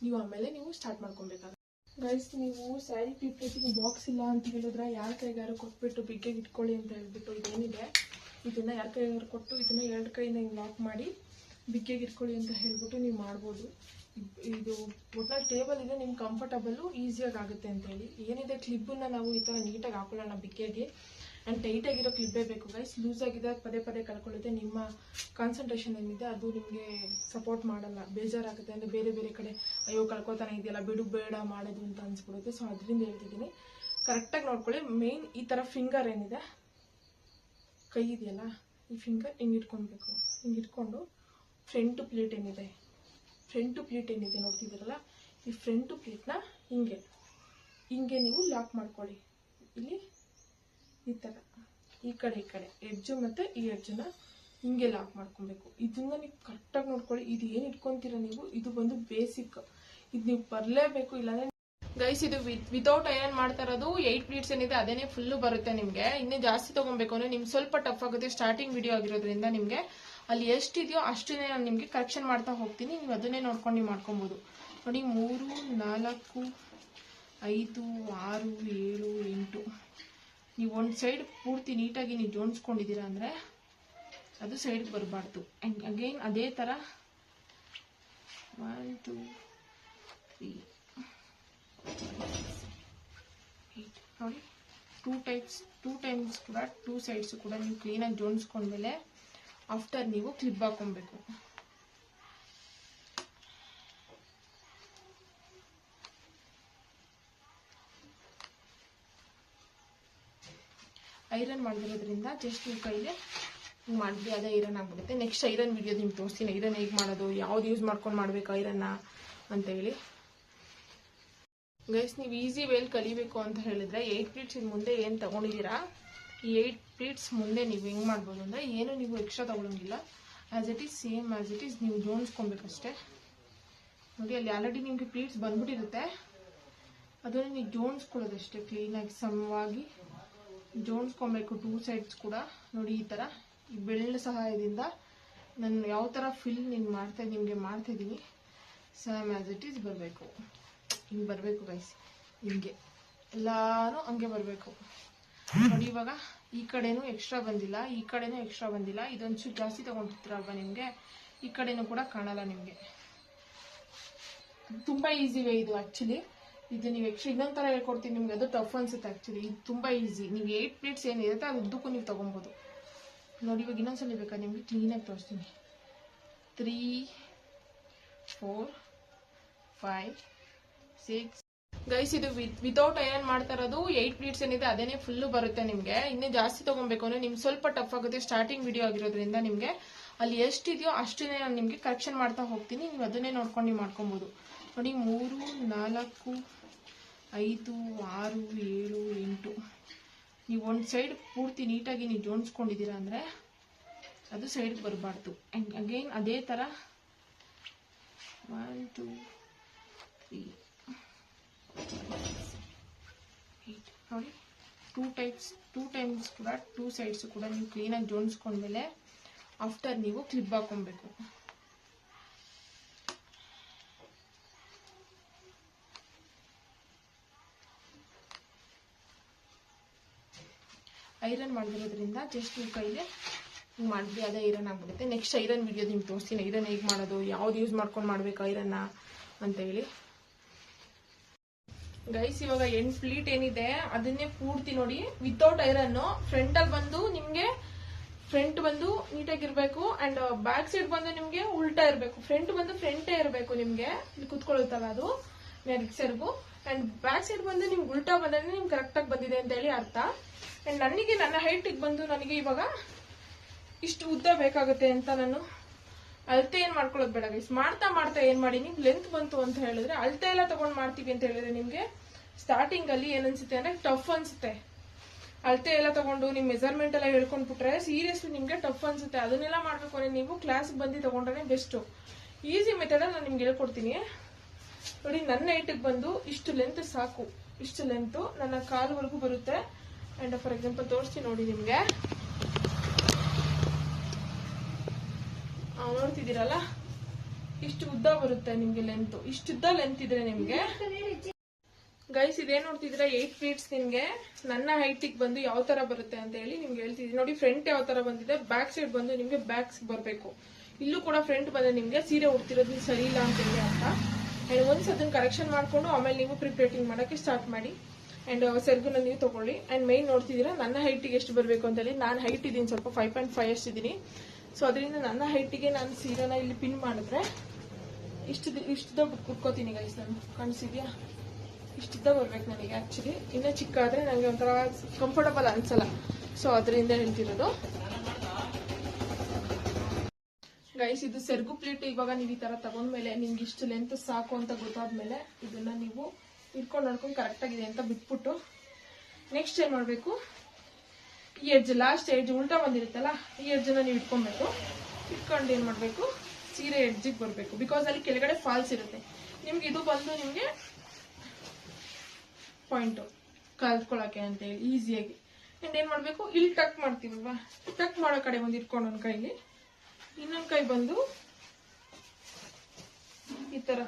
ನೀವು ಆಮೇಲೆ ನೀವು ಸ್ಟಾರ್ಟ್ ಮಾಡ್ಕೊಬೇಕಾಗುತ್ತೆ ಗೈಸ್. ನೀವು ಸ್ಯಾರಿ ಪ್ರಿಪ್ರೇಟಿಂಗ್ ಬಾಕ್ಸ್ ಇಲ್ಲ ಅಂತ ಹೇಳಿದ್ರೆ ಯಾರ ಕೈಗಾರು ಕೊಟ್ಬಿಟ್ಟು ಬಿಗ್ಗೆಗೆ ಇಟ್ಕೊಳ್ಳಿ ಅಂತ ಹೇಳ್ಬಿಟ್ಟು ಇದೇನಿದೆ ಇದನ್ನು ಯಾರ ಕೈಗಾರು ಕೊಟ್ಟು ಇದನ್ನು 2 ಕೈಯಿಂದ ಹಿಂಗೆ ಲಾಕ್ ಮಾಡಿ ಬಿಗ್ಗೆಗೆ ಇಟ್ಕೊಳ್ಳಿ ಅಂತ ಹೇಳ್ಬಿಟ್ಟು ನೀವು ಮಾಡ್ಬೋದು. ಇದು ಒಟ್ನಲ್ಲಿ ಟೇಬಲ್ ಇದೆ ನಿಮ್ಗೆ ಕಂಫರ್ಟಬಲ್ಲು ಈಸಿಯಾಗಿ ಆಗುತ್ತೆ ಅಂತ ಹೇಳಿ. ಏನಿದೆ ಕ್ಲಿಪ್ಪನ್ನ ನಾವು ಈ ಥರ ನೀಟಾಗಿ ಹಾಕೊಳ್ಳೋಣ ಬಿಗ್ಗೆಗೆ. ಆ್ಯಂಡ್ ಟೈಟಾಗಿರೋ ಕ್ಲಿಪ್ಪೇ ಬೇಕು ಗೈಸ್. ಲೂಸಾಗಿದೆ ಪದೇ ಪದೇ ಕಳ್ಕೊಳ್ಳುತ್ತೆ. ನಿಮ್ಮ ಕಾನ್ಸಂಟ್ರೇಷನ್ ಏನಿದೆ ಅದು ನಿಮಗೆ ಸಪೋರ್ಟ್ ಮಾಡಲ್ಲ, ಬೇಜಾರಾಗುತ್ತೆ. ಅಂದರೆ ಬೇರೆ ಬೇರೆ ಕಡೆ ಅಯ್ಯೋ ಕಳ್ಕೊತಾನೆ ಇದೆಯಲ್ಲ ಬಿಡು ಬೇಡ ಮಾಡೋದು ಅಂತ ಅನ್ಸ್ಬಿಡುತ್ತೆ. ಸೊ ಅದರಿಂದ ಹೇಳ್ತಿದ್ದೀನಿ, ಕರೆಕ್ಟಾಗಿ ನೋಡ್ಕೊಳ್ಳಿ. ಮೇನ್ ಈ ಥರ ಫಿಂಗರ್ ಏನಿದೆ ಕೈ ಇದೆಯಲ್ಲ, ಈ ಫಿಂಗರ್ ಹಿಂಗೆ ಇಟ್ಕೊಬೇಕು. ಹಿಂಗೆ ಇಟ್ಕೊಂಡು ಫ್ರಂಟ್ ಪ್ಲೇಟ್ ಏನಿದೆ ನೋಡ್ತಿದ್ದೀರಲ್ಲ, ಈ ಫ್ರಂಟ್ ಪ್ಲೇಟ್ನ ಹಿಂಗೆ ನೀವು ಲಾಕ್ ಮಾಡ್ಕೊಳ್ಳಿ. ಇಲ್ಲಿ ಈ ಥರ ಈ ಕಡೆ ಎಡ್ಜು ಮತ್ತು ಈ ಎಡ್ಜನ್ನ ಹಿಂಗೆ ಲಾಕ್ ಮಾಡ್ಕೊಬೇಕು. ಇದನ್ನ ನೀವು ಕರೆಕ್ಟಾಗಿ ನೋಡ್ಕೊಳ್ಳಿ. ಇದು ಏನು ಇಟ್ಕೊತೀರ ನೀವು, ಇದು ಬಂದು ಬೇಸಿಕ್. ಇದು ನೀವು ಬರಲೇಬೇಕು, ಇಲ್ಲಾಂದರೆ ಗೈಸ್ ಇದು ವಿತೌಟ್ ಐರನ್ ಮಾಡ್ತಾ ಇರೋದು 8 ಪ್ಲೀಟ್ಸ್ ಏನಿದೆ ಅದೇನೇ ಫುಲ್ಲು ಬರುತ್ತೆ ನಿಮಗೆ. ಇನ್ನೂ ಜಾಸ್ತಿ ತೊಗೊಬೇಕು ಅಂದರೆ ನಿಮ್ಗೆ ಸ್ವಲ್ಪ ಟಫ್ ಆಗುತ್ತೆ. ಸ್ಟಾರ್ಟಿಂಗ್ ವಿಡಿಯೋ ಆಗಿರೋದ್ರಿಂದ ನಿಮಗೆ ಅಲ್ಲಿ ಎಷ್ಟಿದೆಯೋ ಅಷ್ಟನ್ನೇ ನಾನು ನಿಮಗೆ ಕರೆಕ್ಷನ್ ಮಾಡ್ತಾ ಹೋಗ್ತೀನಿ. ನೀವು ಅದನ್ನೇ ನೋಡ್ಕೊಂಡು ನೀವು ಮಾಡ್ಕೊಬೋದು. ನೋಡಿ 3 4 5 6 7 8 ನೀವು ಒಂದು ಸೈಡ್ ಪೂರ್ತಿ ನೀಟಾಗಿ ನೀವು ಜೋಡಿಸ್ಕೊಂಡಿದ್ದೀರಾ ಅಂದರೆ ಅದು ಸೈಡ್ಗೆ ಬರಬಾರ್ದು. ಆ್ಯಂಡ್ ಅಗೈನ್ ಅದೇ ಥರ 1 2 3 8 ನೋಡಿ 2 ಟೈಮ್ಸ್ ಕೂಡ 2 ಸೈಡ್ಸ್ ಕೂಡ ನೀವು ಕ್ಲೀನಾಗಿ ಜೋಡಿಸ್ಕೊಂಡ್ಮೇಲೆ ಆಫ್ಟರ್ ನೀವು ಕ್ಲಿಪ್ ಹಾಕೊಬೇಕು. ಐರನ್ ಮಾಡಿರೋದ್ರಿಂದ ಜಸ್ಟ್ ನೀವು ಕೈಗೆ ಮಾಡಿದ್ರೆ ಅದೇ ಐರನ್ ಆಗ್ಬಿಡುತ್ತೆ. ನೆಕ್ಸ್ಟ್ ಐರನ್ ವಿಡಿಯೋ ನಿಮ್ಗೆ ತೋರಿಸ್ತೀನಿ, ಐರನ್ ಹೇಗೆ ಮಾಡೋದು, ಯಾವ್ದು ಯೂಸ್ ಮಾಡ್ಕೊಂಡು ಮಾಡಬೇಕು ಐರನ್ನ ಅಂತ ಹೇಳಿ. ಗೈಸ್ ನೀವು ಈಸಿ ವೇಲ್ ಕಲಿಬೇಕು ಅಂತ ಹೇಳಿದ್ರೆ 8 ಪ್ಲೀಟ್ಸ್ ಮುಂದೆ ಏನು ತಗೊಂಡಿದ್ದೀರಾ, ಈ 8 ಪ್ಲೀಟ್ಸ್ ಮುಂದೆ ನೀವು ಹೆಂಗೆ ಮಾಡ್ಬೋದು ಅಂದರೆ ಏನು ನೀವು ಎಕ್ಸ್ಟ್ರಾ ತಗೊಳ್ಳೋಂಗಿಲ್ಲ. As it is same as it is ನೀವು ಜೋಡಿಸ್ಕೊಬೇಕಷ್ಟೇ. ನೋಡಿ ಅಲ್ಲಿ ಆಲ್ರೆಡಿ ನಿಮಗೆ ಪ್ಲೀಟ್ಸ್ ಬಂದ್ಬಿಟ್ಟಿರುತ್ತೆ, ಅದನ್ನು ನೀವು ಜೋಡಿಸ್ಕೊಳ್ಳೋದಷ್ಟೇ. ಕ್ಲೀನಾಗಿ ಸಮವಾಗಿ ಜೋಡಿಸ್ಕೊಬೇಕು 2 ಸೈಡ್ಸ್ ಕೂಡ. ನೋಡಿ ಈ ಥರ ಈ ಬೆಳ್ಳ ಸಹಾಯದಿಂದ ನಾನು ಯಾವ ಥರ ಫಿಲ್ ನಿಮಗೆ ಮಾಡ್ತಾಯಿದ್ದೀನಿ ಸೇಮ್ ಆ್ಯಸ್ ಇಟ್ ಈಸ್ ಬರಬೇಕು. ಹಿಂಗೆ ಬರಬೇಕು ಗೈಸ್, ಹಿಂಗೆ ಎಲ್ಲರೂ ಹಂಗೆ ಬರಬೇಕು. ನೋಡಿ ಇವಾಗ ಈ ಕಡೆನೂ ಎಕ್ಸ್ಟ್ರಾ ಬಂದಿಲ್ಲ, ಈ ಕಡೆನೂ ಎಕ್ಸ್ಟ್ರಾ ಬಂದಿಲ್ಲ. ಇದೊಂಚೂರು ಜಾಸ್ತಿ ತೊಗೊಂಡಿರ್ತೀರಲ್ವ ನಿಮಗೆ, ಈ ಕಡೆನೂ ಕೂಡ ಕಾಣಲ್ಲ ನಿಮಗೆ. ತುಂಬ ಈಸಿ ವೇ ಇದು ಆ್ಯಕ್ಚುಲಿ. ಇದು ನೀವು ಎಕ್ಸ್ಟ್ರಾ ಇನ್ನೊಂದು ಥರ ಹೇಳ್ಕೊಡ್ತೀನಿ ನಿಮ್ಗೆ, ಅದು ಟಫ್ ಅನ್ಸುತ್ತೆ ಆ್ಯಕ್ಚುಲಿ. ಇದು ತುಂಬ ಈಸಿ. ನೀವು 8 ಪ್ಲೇಟ್ಸ್ ಏನಿರುತ್ತೆ ಅದು ಉದ್ದಕ್ಕೂ ನೀವು ತೊಗೊಬೋದು. ನೋಡಿ ಇವಾಗ ಇನ್ನೊಂದ್ಸಲ ಬೇಕಾ ನಿಮಗೆ ಕ್ಲೀನಾಗಿ ತೋರಿಸ್ತೀನಿ. 3 4 5 6 ಗೈಸ್ ಇದು ವಿತೌಟ್ ಐರನ್ ಮಾಡ್ತಾ ಇರೋದು 8 ಪ್ಲೀಟ್ಸ್ ಏನಿದೆ ಅದೇನೇ ಫುಲ್ಲು ಬರುತ್ತೆ ನಿಮಗೆ. ಇನ್ನೂ ಜಾಸ್ತಿ ತೊಗೊಬೇಕು ಅಂದರೆ ನಿಮ್ಗೆ ಸ್ವಲ್ಪ ಟಫ್ ಆಗುತ್ತೆ. ಸ್ಟಾರ್ಟಿಂಗ್ ವಿಡಿಯೋ ಆಗಿರೋದ್ರಿಂದ ನಿಮಗೆ ಅಲ್ಲಿ ಎಷ್ಟಿದೆಯೋ ಅಷ್ಟನ್ನೇ ನಾನು ನಿಮಗೆ ಕರೆಕ್ಷನ್ ಮಾಡ್ತಾ ಹೋಗ್ತೀನಿ. ನೀವು ಅದನ್ನೇ ನೋಡ್ಕೊಂಡು ನೀವು ಮಾಡ್ಕೊಬೋದು. ನೋಡಿ 3 4 5 6 7 8 ನೀವು ಒಂದು ಸೈಡ್ ಪೂರ್ತಿ ನೀಟಾಗಿ ನೀವು ಜೋಡಿಸ್ಕೊಂಡಿದ್ದೀರಾ ಅಂದರೆ ಅದು ಸೈಡ್ಗೆ ಬರಬಾರ್ದು. ಆ್ಯಂಡ್ ಅಗೈನ್ ಅದೇ ಥರ 1 2 3 8 ನೋಡಿ ಟೂ ಟೈಮ್ಸ್ ಕೂಡ 2 ಸೈಡ್ಸ್ ಕೂಡ ನೀವು ಕ್ಲೀನಾಗಿ ಜೋಡಿಸ್ಕೊಂಡ್ಮೇಲೆ ಆಫ್ಟರ್ ನೀವು ಕ್ಲಿಪ್ ಹಾಕೊಬೇಕು. ಐರನ್ ಮಾಡಿರೋದ್ರಿಂದ ಜಸ್ಟ್ ನೀವು ಕೈಲಿ ಹಿಂಗೆ ಮಾಡಿದ್ರಿ ಅದೇ ಐರನ್ ಆಗ್ಬಿಡುತ್ತೆ. ನೆಕ್ಸ್ಟ್ ಐರನ್ ವಿಡಿಯೋ ನಿಮ್ಗೆ ತೋರಿಸ್ತೀನಿ, ಐರನ್ ಹೇಗೆ ಮಾಡೋದು, ಯಾವ್ದು ಯೂಸ್ ಮಾಡ್ಕೊಂಡು ಮಾಡ್ಬೇಕು ಐರನ್ನ ಅಂತ ಹೇಳಿ. ಗೈಸ್ ಇವಾಗ ಎಂಡ್ ಪ್ಲೀಟ್ ಏನಿದೆ ಅದನ್ನೇ ಪೂರ್ತಿ ನೋಡಿ ವಿತೌಟ್ ಐರನ್ ಫ್ರಂಟಲ್ಲಿ ಬಂದು ನಿಮ್ಗೆ ಫ್ರಂಟ್ ಬಂದು ನೀಟಾಗಿರ್ಬೇಕು ಅಂಡ್ ಬ್ಯಾಕ್ ಸೈಡ್ ಬಂದು ನಿಮ್ಗೆ ಉಲ್ಟಾ ಇರಬೇಕು. ಫ್ರಂಟ್ ಬಂದು ಫ್ರಂಟೇ ಇರಬೇಕು ನಿಮ್ಗೆ, ಇಲ್ಲಿ ಕುತ್ಕೊಳ್ಳುತ್ತಲ್ಲ ಅದು ನೆಕ್ ಸೈಡ್ಗೂ, ಅಂಡ್ ಬ್ಯಾಕ್ ಸೈಡ್ ಬಂದು ನಿಮ್ಗೆ ಉಲ್ಟಾ ಬಂದ್ರೆ ನಿಮ್ಗೆ ಕರೆಕ್ಟ್ ಆಗಿ ಬಂದಿದೆ ಅಂತ ಹೇಳಿ ಅರ್ಥ. ಅಂಡ್ ನನಗೆ ನನ್ನ ಹೈಟ್ ಬಂದು ನನಗೆ ಇವಾಗ ಇಷ್ಟು ಉದ್ದ ಬೇಕಾಗುತ್ತೆ ಅಂತ ನಾನು ಅಳತೆ ಏನ್ ಮಾಡ್ಕೊಳ್ಳೋದು ಬೇಡ ಗೈಸ್. ಮಾಡ್ತಾ ಮಾಡ್ತಾ ಏನ್ ಮಾಡಿ ನೀವು ಲೆಂತ್ ಬಂತು ಅಂತ ಹೇಳಿದ್ರೆ ಅಳತೆ ಎಲ್ಲ ತಗೊಂಡ್ ಮಾಡ್ತೀವಿ ಅಂತ ಹೇಳಿದ್ರೆ ನಿಮ್ಗೆ ಸ್ಟಾರ್ಟಿಂಗ್ ಅಲ್ಲಿ ಏನನ್ಸುತ್ತೆ ಅಂದ್ರೆ ಟಫ್ ಅನ್ಸುತ್ತೆ. ಅಳತೆ ಎಲ್ಲ ತಗೊಂಡು ನಿಮ್ ಮೆಜರ್ಮೆಂಟ್ ಎಲ್ಲ ಹೇಳ್ಕೊಂಡ್ಬಿಟ್ರೆ ಸೀರಿಯಸ್ಲಿ ನಿಮ್ಗೆ ಟಫ್ ಅನ್ಸುತ್ತೆ. ಅದನ್ನೆಲ್ಲ ಮಾಡ್ಬೇಕು ಅಂದ್ರೆ ನೀವು ಕ್ಲಾಸ್ ಬಂದು ತಗೊಂಡ್ರೆ ಬೆಸ್ಟ್. ಈಸಿ ಮೆಥಡ್ ನಾನು ನಿಮ್ಗೆ ಹೇಳ್ಕೊಡ್ತೀನಿ ನೋಡಿ. ನನ್ನ ಹೈಟಿಗೆ ಬಂದು ಇಷ್ಟು ಲೆಂತ್ ಸಾಕು, ಇಷ್ಟು ಲೆಂತ್ ನನ್ನ ಕಾಲುವರೆಗೂ ಬರುತ್ತೆ. ಅಂಡ್ ಫಾರ್ ಎಕ್ಸಾಂಪಲ್ ತೋರಿಸ್ತೀನಿ ನೋಡಿ ನಿಮ್ಗೆ, ನೋಡ್ತಿದ್ದೀರಲ್ಲ ಇಷ್ಟು ಉದ್ದ ಬರುತ್ತೆ ನಿಮ್ಗೆ ಲೆಂತ್. ಇಷ್ಟುದ್ದ ಲೆಂತ್ ಇದ್ರೆ ನಿಮ್ಗೆ ಗೈಸ್ ಇದೇನ್ ನೋಡ್ತಿದ್ದೀರಾ 8 ಪ್ಲೀಟ್ಸ್ ನಿಮ್ಗೆ ನನ್ನ ಹೈಟಿಗೆ ಬಂದು ಯಾವ ತರ ಬರುತ್ತೆ ಅಂತ ಹೇಳಿ ನಿಮ್ಗೆ ಹೇಳ್ತಿದ್ದೀನಿ ನೋಡಿ. ಫ್ರಂಟ್ ಯಾವ ತರ ಬಂದಿದೆ, ಬ್ಯಾಕ್ ಸೈಡ್ ಬಂದು ನಿಮ್ಗೆ ಬ್ಯಾಕ್ ಬರಬೇಕು. ಇಲ್ಲೂ ಕೂಡ ಫ್ರಂಟ್ ಬಂದ್ರೆ ನಿಮ್ಗೆ ಸೀರೆ ಉಡ್ತಿರೋದು ಸರಿ ಇಲ್ಲ ಅಂತ ಹೇಳಿ ಅಂತ. ಅಂಡ್ ಒಂದ್ಸ್ ಅದನ್ನ ಕರೆಕ್ಷನ್ ಮಾಡ್ಕೊಂಡು ಆಮೇಲೆ ನೀವು ಪ್ರಿಪ್ರೇಟಿಂಗ್ ಮಾಡಕ್ಕೆ ಸ್ಟಾರ್ಟ್ ಮಾಡಿ. ಅಂಡ್ ಸೆರ್ಗುನ ನೀವು ತಗೊಳ್ಳಿ. ಅಂಡ್ ಮೈನ್ ನೋಡ್ತಿದ್ದೀರಾ ನನ್ನ ಹೈಟಿಗೆ ಎಷ್ಟು ಬರಬೇಕು ಅಂತ ಹೇಳಿ. ನಾನು ಹೈಟ್ ಇದೀನಿ ಸ್ವಲ್ಪ 5.5 ಅಷ್ಟಿದ್ದೀನಿ. ಸೊ ಅದರಿಂದ ನನ್ನ ಹೈಟಿಗೆ ನಾನು ಸೀರೆನ ಇಲ್ಲಿ ಪಿನ್ ಮಾಡಿದ್ರೆ ಇಷ್ಟುದ್ದ ಕುಟ್ಕೋತೀನಿ ಗೈಸ್. ನಾನು ಕಾಣಿಸಿದ್ಯಾ, ಇಷ್ಟುದ್ದ ಬರ್ಬೇಕು ನನಗೆ. ಆಕ್ಚುಲಿ ಇನ್ನೂ ಚಿಕ್ಕ ಆದ್ರೆ ನನಗೆ ಒಂಥರ ಕಂಫರ್ಟಬಲ್ ಅನ್ಸಲ್ಲ. ಸೊ ಅದರಿಂದ ಹೇಳ್ತಿರೋದು ಗೈಸ್. ಇದು ಸೆರ್ಗು ಪ್ಲೇಟ್ ಇವಾಗ ನೀವು ಈ ತರ ತಗೊಂಡ್ಮೇಲೆ ನಿಮ್ಗೆ ಇಷ್ಟು ಲೆಂತ್ ಸಾಕು ಅಂತ ಗೊತ್ತಾದ್ಮೇಲೆ ಇದನ್ನ ನೀವು ಇಟ್ಕೊಂಡು ನೋಡ್ಕೊಂಡು ಕರೆಕ್ಟ್ ಆಗಿದೆ ಅಂತ ಬಿಟ್ಬಿಟ್ಟು ನೆಕ್ಸ್ಟ್ ಏನ್ ಮಾಡ್ಬೇಕು, ಈ ಎಡ್ಜ್ ಲಾಸ್ಟ್ ಎಡ್ಜ್ ಉಲ್ಟಾ ಬಂದಿರುತ್ತಲ್ಲ ಈ ಎಡ್ಜನ್ನ ನೀವು ಇಟ್ಕೊಬೇಕು. ಇಟ್ಕೊಂಡು ಏನ್ ಮಾಡ್ಬೇಕು, ಸೀರೆ ಎಡ್ಜಿಗೆ ಬರಬೇಕು. ಬಿಕಾಸ್ ಅಲ್ಲಿ ಕೆಳಗಡೆ ಫಾಲ್ಸ್ ಇರುತ್ತೆ. ನಿಮ್ಗೆ ಇದು ಬಂದು ನಿಮ್ಗೆ ಪಾಯಿಂಟ್ ಕಲ್ತ್ಕೊಳಕ್ಕೆ ಅಂತ ಹೇಳಿ ಈಸಿಯಾಗಿ. ಅಂಡ್ ಏನ್ ಮಾಡ್ಬೇಕು, ಇಲ್ಲಿ ಟಕ್ ಮಾಡ್ತೀವಲ್ವಾ, ಟಕ್ ಮಾಡೋ ಕಡೆ ಒಂದು ಇಟ್ಕೊಂಡು ಒಂದ್ ಕೈಲಿ, ಇನ್ನೊಂದ್ ಕೈ ಬಂದು ಈ ತರ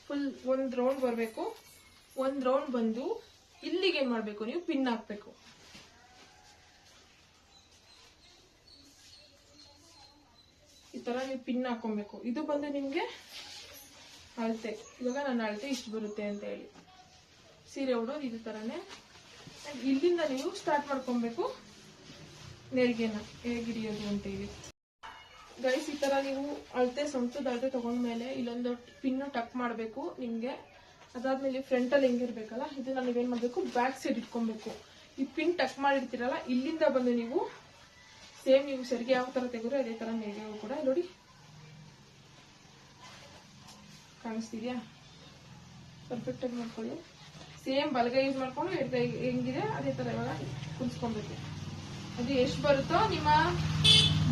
ಫುಲ್ ಒಂದ್ ರೌಂಡ್ ಬರ್ಬೇಕು. ಒಂದ್ ರೌಂಡ್ ಬಂದು ಇಲ್ಲಿಗೆ ಏನ್ ಮಾಡ್ಬೇಕು, ನೀವು ಪಿನ್ ಹಾಕ್ಬೇಕು. ಈ ತರ ನೀವು ಪಿನ್ ಹಾಕೊಬೇಕು. ಇದು ಬಂದು ನಿಮ್ಗೆ ಅಳತೆ. ಇವಾಗ ನನ್ನ ಅಳತೆ ಇಷ್ಟು ಬರುತ್ತೆ ಅಂತ ಹೇಳಿ ಸೀರೆ ಉಡೋದು ಇದು ತರನೇ. ಇಲ್ಲಿಂದ ನೀವು ಸ್ಟಾರ್ಟ್ ಮಾಡ್ಕೊಬೇಕು ನೆರಿಗೆನ ಹೇಗೆ ಹಿಡಿಯೋದು ಅಂತ ಹೇಳಿ ಗೈಸ್. ಈ ತರ ನೀವು ಅಳತೆ ಸೊಂಟದ ಅಳತೆ ತಗೊಂಡ್ಮೇಲೆ ಇಲ್ಲೊಂದು ಪಿನ್ ಟಕ್ ಮಾಡಬೇಕು ನಿಮ್ಗೆ. ಅದಾದ್ಮೇಲೆ ಫ್ರಂಟ್ ಅಲ್ಲಿ ಹೆಂಗಿರ್ಬೇಕಲ್ಲ ಇದನ್ನ ನೀವೇನ್ ಮಾಡ್ಬೇಕು, ಬ್ಯಾಕ್ ಸೈಡ್ ಇಟ್ಕೊಬೇಕು. ಈ ಪಿನ್ ಟಕ್ ಮಾಡಿರ್ತೀರಲ್ಲ ಇಲ್ಲಿಂದ ಬಂದು ನೀವು ಸೇಮ್ ನೀವು ಸರಿಗೆ ಯಾವ ತರ ತೆಗೆದ್ರೆ ಅದೇ ತರ ನೆರಿಗೆಗೂ ಕೂಡ ನೋಡಿ ಕಾಣಿಸ್ತಿದ್ಯಾ, ಪರ್ಫೆಕ್ಟ್ ಆಗಿ ಮಾಡ್ಕೊಳ್ಳಿ. ಸೇಮ್ ಬಲಗೈ ಯೂಸ್ ಮಾಡ್ಕೊಂಡು ಎಡಗೈ ಹೆಂಗಿದೆ ಅದೇ ತರ ಇವಾಗ ಕುದಿಸ್ಕೊಬೇಕು. ಅದು ಎಷ್ಟು ಬರುತ್ತೋ ನಿಮ್ಮ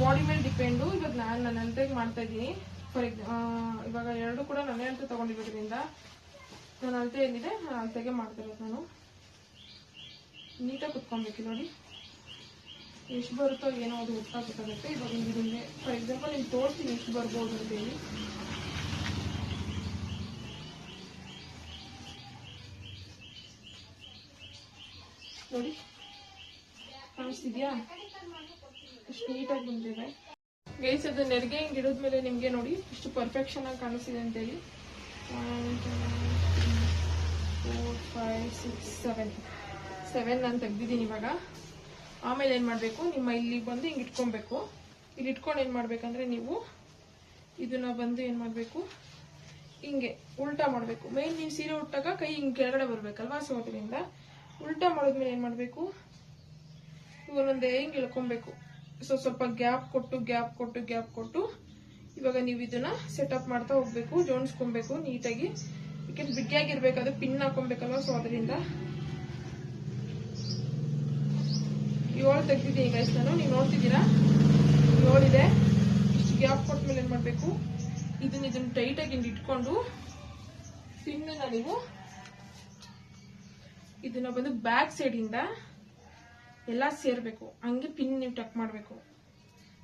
ಬಾಡಿ ಮೇಲೆ ಡಿಪೆಂಡು. ಇವಾಗ ನಾನು ನನ್ನ ಅಳತೆಗೆ ಮಾಡ್ತಾ ಇದ್ದೀನಿ. ಫಾರ್ ಇವಾಗ ಎರಡು ಕೂಡ ನನ್ನ ಅಳತೆ ತಗೊಂಡಿರೋದ್ರಿಂದ ನನ್ನ ಅಳತೆ ಏನಿದೆ ನಾನು ಅಳತೆಗೆ ಮಾಡ್ತಾ ಇರೋದು. ನಾನು ನೀಟಾಗಿ ಕುತ್ಕೊಬೇಕು ನೋಡಿ. ಎಷ್ಟು ಬರುತ್ತೋ ಏನೋ ಅದು ಗೊತ್ತಾಗುತ್ತೆ. ಇವಾಗ ಹಿಂಗೆ ಫಾರ್ ಎಕ್ಸಾಂಪಲ್ ನಿಮ್ಗೆ ತೋರಿಸ್ತೀನಿ ಎಷ್ಟು ಬರ್ಬೋದು ಅಂತೇಳಿ. ನೋಡಿ ಕಾಣಿಸ್ತಿದ್ಯಾ, ಎಷ್ಟು ನೀಟಾಗಿ ಬಂದಿದೆ ಗೈಸ್. ಅದು ನೆರಿಗೆ ಹಿಂಗೆ ಇಡೋದ್ಮೇಲೆ ನಿಮ್ಗೆ ನೋಡಿ ಇಷ್ಟು ಪರ್ಫೆಕ್ಷನ್ ಆಗಿ ಕಾಣಿಸ್ತಿದೆ ಅಂತೇಳಿ. 1 2 3 4 5 6 7 ನಾನು ತೆಗ್ದಿದ್ದೀನಿ ಇವಾಗ. ಆಮೇಲೆ ಏನ್ ಮಾಡ್ಬೇಕು, ನಿಮ್ಮ ಇಲ್ಲಿ ಬಂದು ಹಿಂಗೆ ಇಟ್ಕೊಬೇಕು. ಇಲ್ಲಿ ಇಟ್ಕೊಂಡು ಏನ್ ಮಾಡ್ಬೇಕಂದ್ರೆ ನೀವು ಇದನ್ನ ಬಂದು ಏನ್ ಮಾಡ್ಬೇಕು, ಹಿಂಗೆ ಉಲ್ಟಾ ಮಾಡ್ಬೇಕು. ಮೇನ್ ನೀವು ಸೀರೆ ಉಟ್ಟಾಗ ಕೈ ಹಿಂಗೆ ಕೆಳಗಡೆ ಬರ್ಬೇಕಲ್ವಾ. ಸೊ ಅದರಿಂದ ಉಲ್ಟಾ ಮಾಡಿದ್ಮೇಲೆ ಏನ್ ಮಾಡ್ಬೇಕು, ಇವನೊಂದೇ ಹಿಂಗೆ ಇಳ್ಕೊಬೇಕು. ಸೊ ಸ್ವಲ್ಪ ಗ್ಯಾಪ್ ಕೊಟ್ಟು ಇವಾಗ ನೀವು ಇದನ್ನ ಸೆಟಪ್ ಮಾಡ್ತಾ ಹೋಗ್ಬೇಕು, ಜೋಡಿಸ್ಕೊಬೇಕು ನೀಟಾಗಿ. ಯಾಕೆಂದ್ರೆ ಬಿಗಿಯಾಗಿರ್ಬೇಕಾದ್ರೆ ಪಿನ್ ಹಾಕೊಬೇಕಲ್ವಾ. ಸೊ ಅದರಿಂದ 7 ತೆಗ್ದಿದ್ದೀನಿ ಗೈಸ್ ನಾನು. ನೀವು ನೋಡ್ತಿದ್ದೀರಾ 7 ಇದೆ. ಇಷ್ಟು ಗ್ಯಾಪ್ ಕೊಟ್ಮೇಲೆ ಏನ್ ಮಾಡ್ಬೇಕು, ಇದನ್ನ ಟೈಟಾಗಿ ಇಟ್ಕೊಂಡು ಪಿನ್ನ ನೀವು ಇದನ್ನ ಬಂದು ಬ್ಯಾಕ್ ಸೈಡ್ ಇಂದ ಎಲ್ಲ ಸೇರ್ಬೇಕು, ಹಂಗೆ ಪಿನ್ ನೀವು ಟಕ್ ಮಾಡ್ಬೇಕು.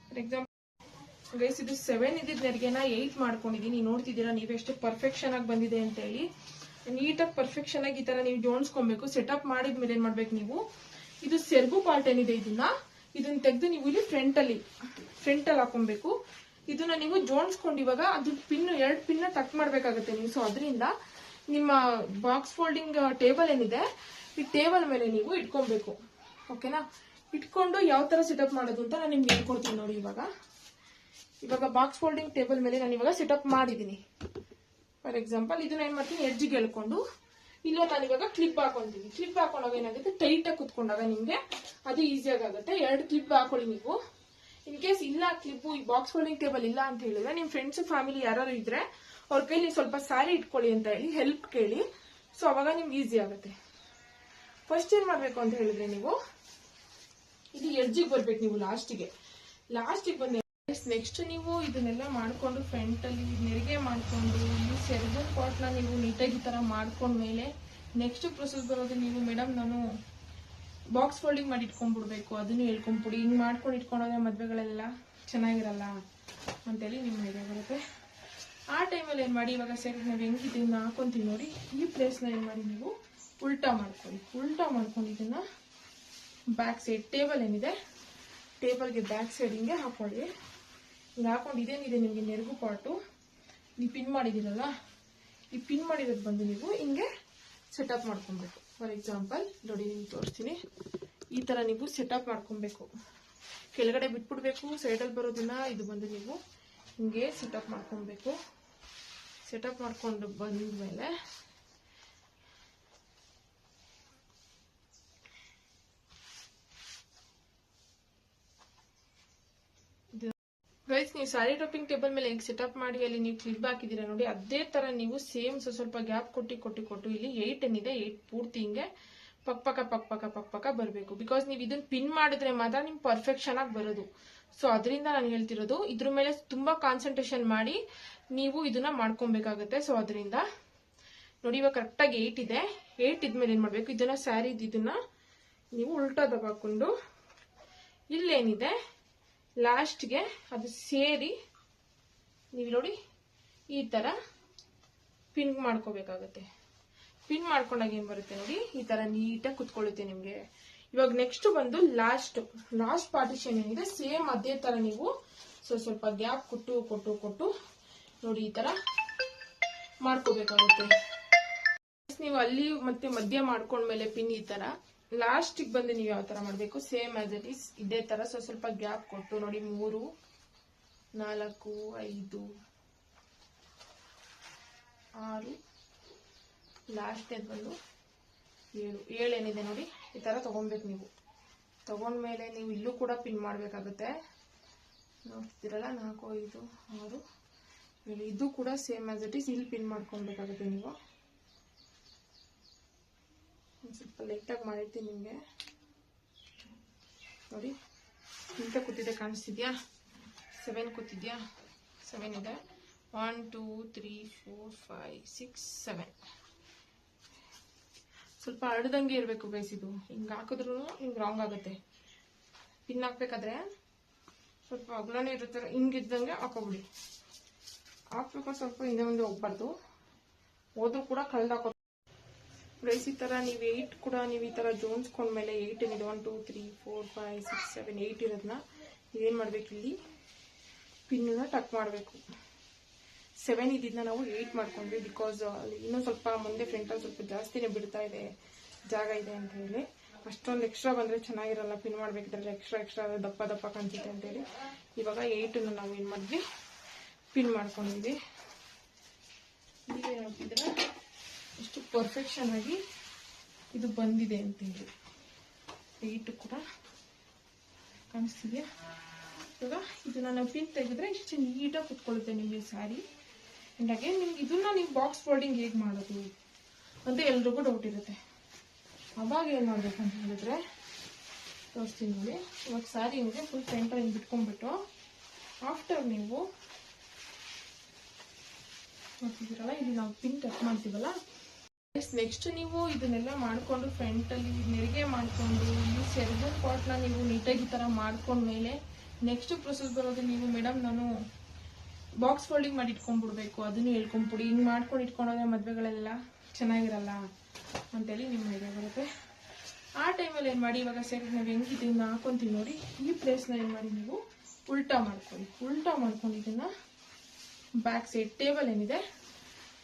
ಫಾರ್ ಎಕ್ಸಾಂಪಲ್ ಗೈಸ್, ಇದು 7 ಇದ್ದಿದ್ ನೆರಿಗೆನ 8 ಮಾಡ್ಕೊಂಡಿದೀನಿ. ನೋಡ್ತಿದ್ದೀರಾ ನೀವೇ ಎಷ್ಟು ಪರ್ಫೆಕ್ಷನ್ ಆಗಿ ಬಂದಿದೆ ಅಂತ ಹೇಳಿ. ನೀಟಾಗಿ ಪರ್ಫೆಕ್ಷನ್ ಆಗಿ ಈ ತರ ನೀವು ಜೋಡಿಸ್ಕೊಬೇಕು. ಸೆಟಪ್ ಮಾಡಿದ್ಮೇಲೆ ಏನ್ ಮಾಡ್ಬೇಕು ನೀವು, ಇದು ಸೆರ್ಗು ಪಾರ್ಟ್ ಏನಿದೆ ಇದನ್ನ ತೆಗೆದು ನೀವು ಇಲ್ಲಿ ಫ್ರಂಟ್ ಅಲ್ಲಿ ಹಾಕೊಬೇಕು. ಇದನ್ನ ನೀವು ಜೋಡಿಸ್ಕೊಂಡು ಇವಾಗ ಅದು ಪಿನ್ 2 ಪಿನ್ ಟಕ್ ಮಾಡ್ಬೇಕಾಗುತ್ತೆ ನೀವು. ಸೊ ಅದರಿಂದ ನಿಮ್ಮ ಬಾಕ್ಸ್ ಫೋಲ್ಡಿಂಗ್ ಟೇಬಲ್ ಏನಿದೆ ಈ ಟೇಬಲ್ ಮೇಲೆ ನೀವು ಇಟ್ಕೊಬೇಕು. ಓಕೆನಾ? ಇಟ್ಕೊಂಡು ಯಾವ ತರ ಸೆಟಪ್ ಮಾಡೋದು ಅಂತ ನಾನು ನಿಮ್ಗೆ ಹೇಳ್ಕೊಡ್ತೀನಿ ನೋಡಿ. ಇವಾಗ ಬಾಕ್ಸ್ ಫೋಲ್ಡಿಂಗ್ ಟೇಬಲ್ ಮೇಲೆ ನಾನು ಇವಾಗ ಸೆಟಪ್ ಮಾಡಿದೀನಿ. ಫಾರ್ ಎಕ್ಸಾಂಪಲ್ ಇದನ್ನ ಏನ್ ಮಾಡ್ತೀನಿ, ಎಡ್ಜಿಗೆ ಎಳ್ಕೊಂಡು ಇಲ್ಲ ನಾನು ಇವಾಗ ಕ್ಲಿಪ್ ಹಾಕೊಂತೀನಿ. ಕ್ಲಿಪ್ ಹಾಕೊಂಡಾಗ ಏನಾಗುತ್ತೆ, ಟೈಟ್ ಆಗಿ ಕುತ್ಕೊಂಡಾಗ ನಿಮ್ಗೆ ಅದು ಈಸಿಯಾಗಿ ಆಗುತ್ತೆ. 2 ಕ್ಲಿಪ್ ಹಾಕೊಳ್ಳಿ ನೀವು. ಇನ್ ಕೇಸ್ ಇಲ್ಲ ಕ್ಲಿಪ್ ಈ ಬಾಕ್ಸ್ ಫೋಲ್ಡಿಂಗ್ ಟೇಬಲ್ ಇಲ್ಲ ಅಂತ ಹೇಳಿದ್ರೆ ನಿಮ್ ಫ್ರೆಂಡ್ಸ್ ಫ್ಯಾಮಿಲಿ ಯಾರು ಇದ್ರೆ ಅವ್ರ ಕೈಲಿ ಸ್ವಲ್ಪ ಸ್ಯಾರಿ ಇಟ್ಕೊಳ್ಳಿ ಅಂತ ಹೇಳಿ ಹೆಲ್ಪ್ ಕೇಳಿ. ಸೊ ಅವಾಗ ನಿಮ್ಗೆ ಈಸಿ ಆಗುತ್ತೆ. ಫಸ್ಟ್ ಏನ್ ಮಾಡ್ಬೇಕು ಅಂತ ಹೇಳಿದ್ರೆ, ನೀವು ಇದು ಎಡ್ಜಿಗೆ ಬರ್ಬೇಕು. ನೀವು ಲಾಸ್ಟಿಗೆ ಬಂದ ನೆಕ್ಸ್ಟ್ ನೀವು ಇದನ್ನೆಲ್ಲ ಮಾಡ್ಕೊಂಡು ಫ್ರಂಟ್ ಅಲ್ಲಿ ನೆರಿಗೆ ಮಾಡ್ಕೊಂಡು ಈ ಸೆರಗು ಪಾರ್ಟ್ ನ ನೀವು ನೀಟಾಗಿ ಈ ತರ ಮಾಡ್ಕೊಂಡ್ಮೇಲೆ ನೆಕ್ಸ್ಟ್ ಪ್ರೊಸೆಸ್ ಬರೋದು, ನೀವು ಮೇಡಮ್ ನಾನು ಬಾಕ್ಸ್ ಫೋಲ್ಡಿಂಗ್ ಮಾಡಿ ಇಟ್ಕೊಂಡ್ಬಿಡ್ಬೇಕು, ಅದನ್ನು ಹೇಳ್ಕೊಂಡ್ಬಿಡಿ. ಹಿಂಗ್ ಮಾಡ್ಕೊಂಡು ಇಟ್ಕೊಂಡೋದ್ರೆ ಮದ್ವೆಗಳೆಲ್ಲ ಚೆನ್ನಾಗಿರಲ್ಲ ಅಂತೇಳಿ ನಿಮ್ ಐಡಿಯಾ ಬರುತ್ತೆ. ಆ ಟೈಮಲ್ಲಿ ಏನ್ ಮಾಡಿ, ಇವಾಗ ಸೆರಗು ನಾವು ಹೆಂಗಿದೆ ಹಾಕೊಂತೀವಿ ನೋಡಿ, ಈ ಪ್ಲೇಸ್ ನ ಏನ್ ಮಾಡಿ ನೀವು ಉಲ್ಟಾ ಮಾಡ್ಕೊಳ್ಳಿ. ಉಲ್ಟಾ ಮಾಡ್ಕೊಂಡು ಇದನ್ನ ಬ್ಯಾಕ್ ಸೈಡ್ ಟೇಬಲ್ ಏನಿದೆ ಟೇಬಲ್ಗೆ ಬ್ಯಾಕ್ ಸೈಡ್ ಹಿಂಗೆ ಹಾಕೊಳ್ಳಿ. ಹಿಂಗೆ ಹಾಕೊಂಡು ಇದೇನಿದೆ ನಿಮಗೆ ನೆರಗು ಪಾರ್ಟು ನೀವು ಪಿನ್ ಮಾಡಿದಿರಲ್ಲ, ಈ ಪಿನ್ ಮಾಡಿರೋದು ಬಂದು ನೀವು ಹಿಂಗೆ ಸೆಟಪ್ ಮಾಡ್ಕೊಬೇಕು. ಫಾರ್ ಎಕ್ಸಾಂಪಲ್ ನೋಡಿ ನಿಮ್ಗೆ ತೋರಿಸ್ತೀನಿ. ಈ ತರ ನೀವು ಸೆಟಪ್ ಮಾಡ್ಕೊಬೇಕು. ಕೆಳಗಡೆ ಬಿಟ್ಬಿಡ್ಬೇಕು, ಸೈಡಲ್ಲಿ ಬರೋದನ್ನ ಇದು ಬಂದು ನೀವು ಹಿಂಗೆ ಸೆಟಪ್ ಮಾಡ್ಕೊಬೇಕು. ಸೆಟಪ್ ಮಾಡ್ಕೊಂಡು ಬಂದ್ಮೇಲೆ ಗೈಸ್, ನೀವು ಸ್ಯಾರಿ ಡ್ರಾಪಿಂಗ್ ಟೇಬಲ್ ಮೇಲೆ ಹೇಗೆ ಸೆಟಪ್ ಮಾಡಿ ಅಲ್ಲಿ ನೀವು ಕ್ಲಿಪ್ ಹಾಕಿದೀರಾ ನೋಡಿ, ಅದೇ ತರ ನೀವು ಸೇಮ್ ಸ್ವಲ್ಪ ಗ್ಯಾಪ್ ಕೊಟ್ಟು ಇಲ್ಲಿ 8 ಏನಿದೆ 8 ಪೂರ್ತಿ ಹಿಂಗೆ ಪಕ್ಕ ಬರಬೇಕು. ಬಿಕಾಸ್ ನೀವು ಇದನ್ನ ಪಿನ್ ಮಾಡಿದ್ರೆ ಮಾತ್ರ ನಿಮ್ ಪರ್ಫೆಕ್ಷನ್ ಆಗಿ ಬರೋದು. ಸೊ ಅದರಿಂದ ನಾನು ಹೇಳ್ತಿರೋದು, ಇದ್ರ ಮೇಲೆ ತುಂಬಾ ಕಾನ್ಸಂಟ್ರೇಷನ್ ಮಾಡಿ ನೀವು ಇದನ್ನ ಮಾಡ್ಕೊಬೇಕಾಗತ್ತೆ. ಸೊ ಅದರಿಂದ ನೋಡಿ ಇವಾಗ ಕರೆಕ್ಟಾಗಿ 8 ಇದೆ. 8 ಇದ್ಮೇಲೆ ಏನ್ ಮಾಡ್ಬೇಕು, ಇದನ್ನ ಸ್ಯಾರಿ ಇದನ್ನ ನೀವು ಉಲ್ಟಾದಾಗ ಹಾಕೊಂಡು ಇಲ್ಲೇನಿದೆ ಲಾಸ್ಟ್ಗೆ ಅದು ಸೇರಿ ನೀವು ನೋಡಿ ಈ ತರ ಪಿನ್ ಮಾಡ್ಕೋಬೇಕಾಗತ್ತೆ. ಪಿನ್ ಮಾಡ್ಕೊಂಡಾಗ ಏನ್ ಬರುತ್ತೆ ನೋಡಿ, ಈ ತರ ನೀಟಾಗಿ ಕುತ್ಕೊಳ್ಳುತ್ತೆ ನಿಮ್ಗೆ. ಇವಾಗ ನೆಕ್ಸ್ಟ್ ಬಂದು ಲಾಸ್ಟ್ ಪಾರ್ಟಿಷನ್ ಏನಿದೆ ಸೇಮ್ ಅದೇ ತರ ನೀವು ಸ್ವಲ್ಪ ಗ್ಯಾಪ್ ಕೊಟ್ಟು ನೋಡಿ ಈ ತರ ಮಾಡ್ಕೋಬೇಕಾಗುತ್ತೆ. ನೀವು ಅಲ್ಲಿ ಮತ್ತೆ ಮಧ್ಯ ಮಾಡ್ಕೊಂಡ್ಮೇಲೆ ಪಿನ್ ಈ ತರ ಲಾಸ್ಟ್ ಬಂದು ನೀವು ಯಾವ ತರ ಮಾಡ್ಬೇಕು, ಸೇಮ್ ಆಸ್ ಇಟ್ ಈಸ್ ಇದೇ ತರ ಸ್ವಲ್ಪ ಗ್ಯಾಪ್ ಕೊಟ್ಟು ನೋಡಿ 3 4 5 6 ಲಾಸ್ಟ್ ಬಂದು 7 ಏನಿದೆ ನೋಡಿ, ಈ ತರ ತಗೊಬೇಕು. ನೀವು ತಗೊಂಡ್ಮೇಲೆ ನೀವು ಇಲ್ಲೂ ಕೂಡ ಪಿನ್ ಮಾಡ್ಬೇಕಾಗುತ್ತೆ. ನೋಡ್ತಿದ್ದೀರಲ್ಲ 4 5 6 7 ಇದು ಕೂಡ ಸೇಮ್ ಆಸ್ ಇಟ್ ಈಸ್ ಇಲ್ಲಿ ಪಿನ್ ಮಾಡ್ಕೊಬೇಕಾಗುತ್ತೆ. ನೀವು ಸ್ವಲ್ಪ ಲೈಟಾಗಿ ಮಾಡಿರ್ತೀನಿ ನಿಮಗೆ ನೋಡಿ. ಇಂತ ಕೂತಿದೆ ಕಾಣಿಸ್ತಿದ್ಯಾ, 7 ಕೂತಿದ್ಯಾ, 7 ಇದೆ. 1 2 3 4 5 6 7 ಸ್ವಲ್ಪ ಹರಡ್ದಂಗೆ ಇರಬೇಕು ಗೈಸ್. ಇದು ಹಿಂಗೆ ಹಾಕಿದ್ರು ಹಿಂಗೆ ರಾಂಗ್ ಆಗುತ್ತೆ. ಪಿನ್ ಹಾಕ್ಬೇಕಾದ್ರೆ ಸ್ವಲ್ಪ ಅಗಲನೇ ಇರುತ್ತೆ, ಹಿಂಗಿದ್ದಂಗೆ ಹಾಕೋಬಿಡಿ. ಹಾಕ್ಬೇಕು ಸ್ವಲ್ಪ ಹಿಂದೆ ಮುಂದೆ ಹೋಗ್ಬಾರ್ದು, ಹೋದ್ರೂ ಕೂಡ ಕಳ್ದಾಕೋ ಗೈಸ್. ಈ ತರ ನೀವು 8 ಕೂಡ ನೀವು ಈ ತರ ಜೋಡಿಸ್ಕೊಂಡ್ಮೇಲೆ 8 ಏನಿದೆ 1 2 3 4 5 6 7 8 ಇರೋದನ್ನ ಏನ್ ಮಾಡ್ಬೇಕು, ಇಲ್ಲಿ ಪಿನ್ನ ಟಕ್ ಮಾಡಬೇಕು. 7 ಇದ್ದಿದ್ನ ನಾವು 8 ಮಾಡ್ಕೊಂಡ್ವಿ. ಬಿಕಾಸ್ ಅಲ್ಲಿ ಇನ್ನೊಂದು ಸ್ವಲ್ಪ ಮುಂದೆ ಫ್ರಂಟಲ್ಲಿ ಸ್ವಲ್ಪ ಜಾಸ್ತಿನೇ ಬಿಡ್ತಾ ಇದೆ, ಜಾಗ ಇದೆ ಅಂತ ಹೇಳಿ. ಅಷ್ಟೊಂದು ಎಕ್ಸ್ಟ್ರಾ ಬಂದ್ರೆ ಚೆನ್ನಾಗಿರಲ್ಲ, ಪಿನ್ ಮಾಡ್ಬೇಕಿದ್ರೆ ಎಕ್ಸ್ಟ್ರಾ ದಪ್ಪ ಕಾಣಿಸುತ್ತೆ ಅಂತ ಹೇಳಿ ಇವಾಗ 8 ನಾವು ಏನ್ ಮಾಡಿದ್ವಿ, ಪಿನ್ ಮಾಡ್ಕೊಂಡಿದ್ವಿ. ನೀವೇನ್ ನೋಡ್ತಿದ್ರೆ ಎಷ್ಟು ಪರ್ಫೆಕ್ಷನ್ ಆಗಿ ಇದು ಬಂದಿದೆ ಅಂತ ಹೇಳಿ. 8 ಕೂಡ ಕಾಣಿಸ್ತಿದ್ಯಾ. ಇವಾಗ ಇದನ್ನ ನಾವು ಪಿನ್ ತೆಗೆದ್ರೆ ಇಷ್ಟು ನೀಟಾಗಿ ಕುತ್ಕೊಳ್ಳುತ್ತೆ ನಿಮಗೆ ಸ್ಯಾರಿ. ಅಂಡ್ ಅಗೇನ್ ನಿಮ್ಗೆ ಇದನ್ನ ನೀವು ಬಾಕ್ಸ್ ಫೋಲ್ಡಿಂಗ್ ಹೇಗೆ ಮಾಡೋದು ಅಂತ ಎಲ್ರಿಗೂ ಡೌಟ್ ಇರುತ್ತೆ. ಅವಾಗ ಏನ್ ಮಾಡ್ಬೇಕು ಅಂತ ಹೇಳಿದ್ರೆ ತೋರಿಸ್ತೀನಿ ನೋಡಿ. ಇವಾಗ ಸ್ಯಾರಿ ಹಿಂಗೆ ಫುಲ್ ಸೆಂಟರ್ ಹಿಂಗೆ ಬಿಟ್ಕೊಂಡ್ಬಿಟ್ಟು ಆಫ್ಟರ್ ನೀವು ನೋಡ್ತಿದ್ದೀರಲ್ಲ, ಇಲ್ಲಿ ನಾವು ಪಿನ್ ಟಚ್ ಮಾಡ್ತೀವಲ್ಲ, ನೆಕ್ಸ್ಟ್ ನೀವು ಇದನ್ನೆಲ್ಲ ಮಾಡ್ಕೊಂಡು ಫ್ರಂಟ್ ಅಲ್ಲಿ ನೆರಿಗೆ ಮಾಡ್ಕೊಂಡು ಈ ಸೆರಗು ಪಾಟ್ನ ನೀವು ನೀಟಾಗಿ ಈ ತರ ಮಾಡ್ಕೊಂಡ್ಮೇಲೆ ನೆಕ್ಸ್ಟ್ ಪ್ರೊಸೆಸ್ ಬರೋದು ನೀವು ಮೇಡಮ್ ನಾನು ಬಾಕ್ಸ್ ಫೋಲ್ಡಿಂಗ್ ಮಾಡಿ ಇಟ್ಕೊಂಡ್ಬಿಡ್ಬೇಕು ಅದನ್ನು ಹೇಳ್ಕೊಂಡ್ಬಿಡಿ ಹಿಂಗ್ ಮಾಡ್ಕೊಂಡು ಇಟ್ಕೊಂಡೋದ್ರೆ ಮದ್ವೆಗಳೆಲ್ಲ ಚೆನ್ನಾಗಿರಲ್ಲ ಅಂತೇಳಿ ನಿಮ್ಮ ಐಡಿಯಾ ಬರುತ್ತೆ. ಆ ಟೈಮಲ್ಲಿ ಏನ್ ಮಾಡಿ, ಇವಾಗ ಸೆರಗು ನಾವು ಹೆಂಗಿದೆ ಇದನ್ನ ಹಾಕೊಂತೀವಿ ನೋಡಿ, ಈ ಪ್ಲೇಸ್ನ ಏನ್ ಮಾಡಿ ನೀವು ಉಲ್ಟಾ ಮಾಡ್ಕೊಳ್ಳಿ. ಉಲ್ಟಾ ಮಾಡ್ಕೊಂಡು ಇದನ್ನ ಬ್ಯಾಕ್ ಸೈಡ್ ಟೇಬಲ್ ಏನಿದೆ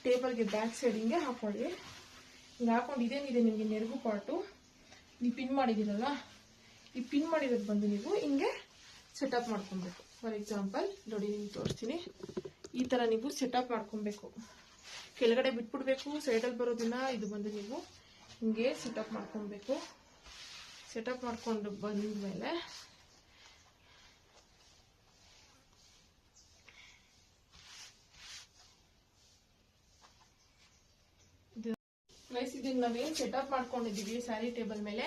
ಟೇಬಲ್ಗೆ ಬ್ಯಾಕ್ ಸೈಡ್ ಹಿಂಗೆ ಹಾಕೊಳ್ಳಿ. ಹಿಂಗೆ ಹಾಕೊಂಡು ಇದೇನಿದೆ ನಿಮಗೆ ನೆರಗು ಪಾಟು ನೀವು ಪಿನ್ ಮಾಡಿದಿರಲ್ಲ, ಈ ಪಿನ್ ಮಾಡಿರೋದು ಬಂದು ನೀವು ಹಿಂಗೆ ಸೆಟಪ್ ಮಾಡ್ಕೊಬೇಕು. ಫಾರ್ ಎಕ್ಸಾಂಪಲ್ ನೋಡಿ ನಿಮ್ಗೆ ತೋರಿಸ್ತೀನಿ, ಈ ತರ ನೀವು ಸೆಟಪ್ ಮಾಡ್ಕೊಬೇಕು. ಕೆಳಗಡೆ ಬಿಟ್ಬಿಡ್ಬೇಕು, ಸೈಡಲ್ಲಿ ಬರೋದನ್ನ ಇದು ಬಂದು ನೀವು ಹಿಂಗೆ ಸೆಟಪ್ ಮಾಡ್ಕೊಬೇಕು. ಸೆಟಪ್ ಮಾಡ್ಕೊಂಡು ಬಂದ್ಮೇಲೆ ಇದನ್ನ ನಾವೇನ್ ಸೆಟಪ್ ಮಾಡ್ಕೊಂಡಿದೀವಿ ಸ್ಯಾರಿ ಟೇಬಲ್ ಮೇಲೆ,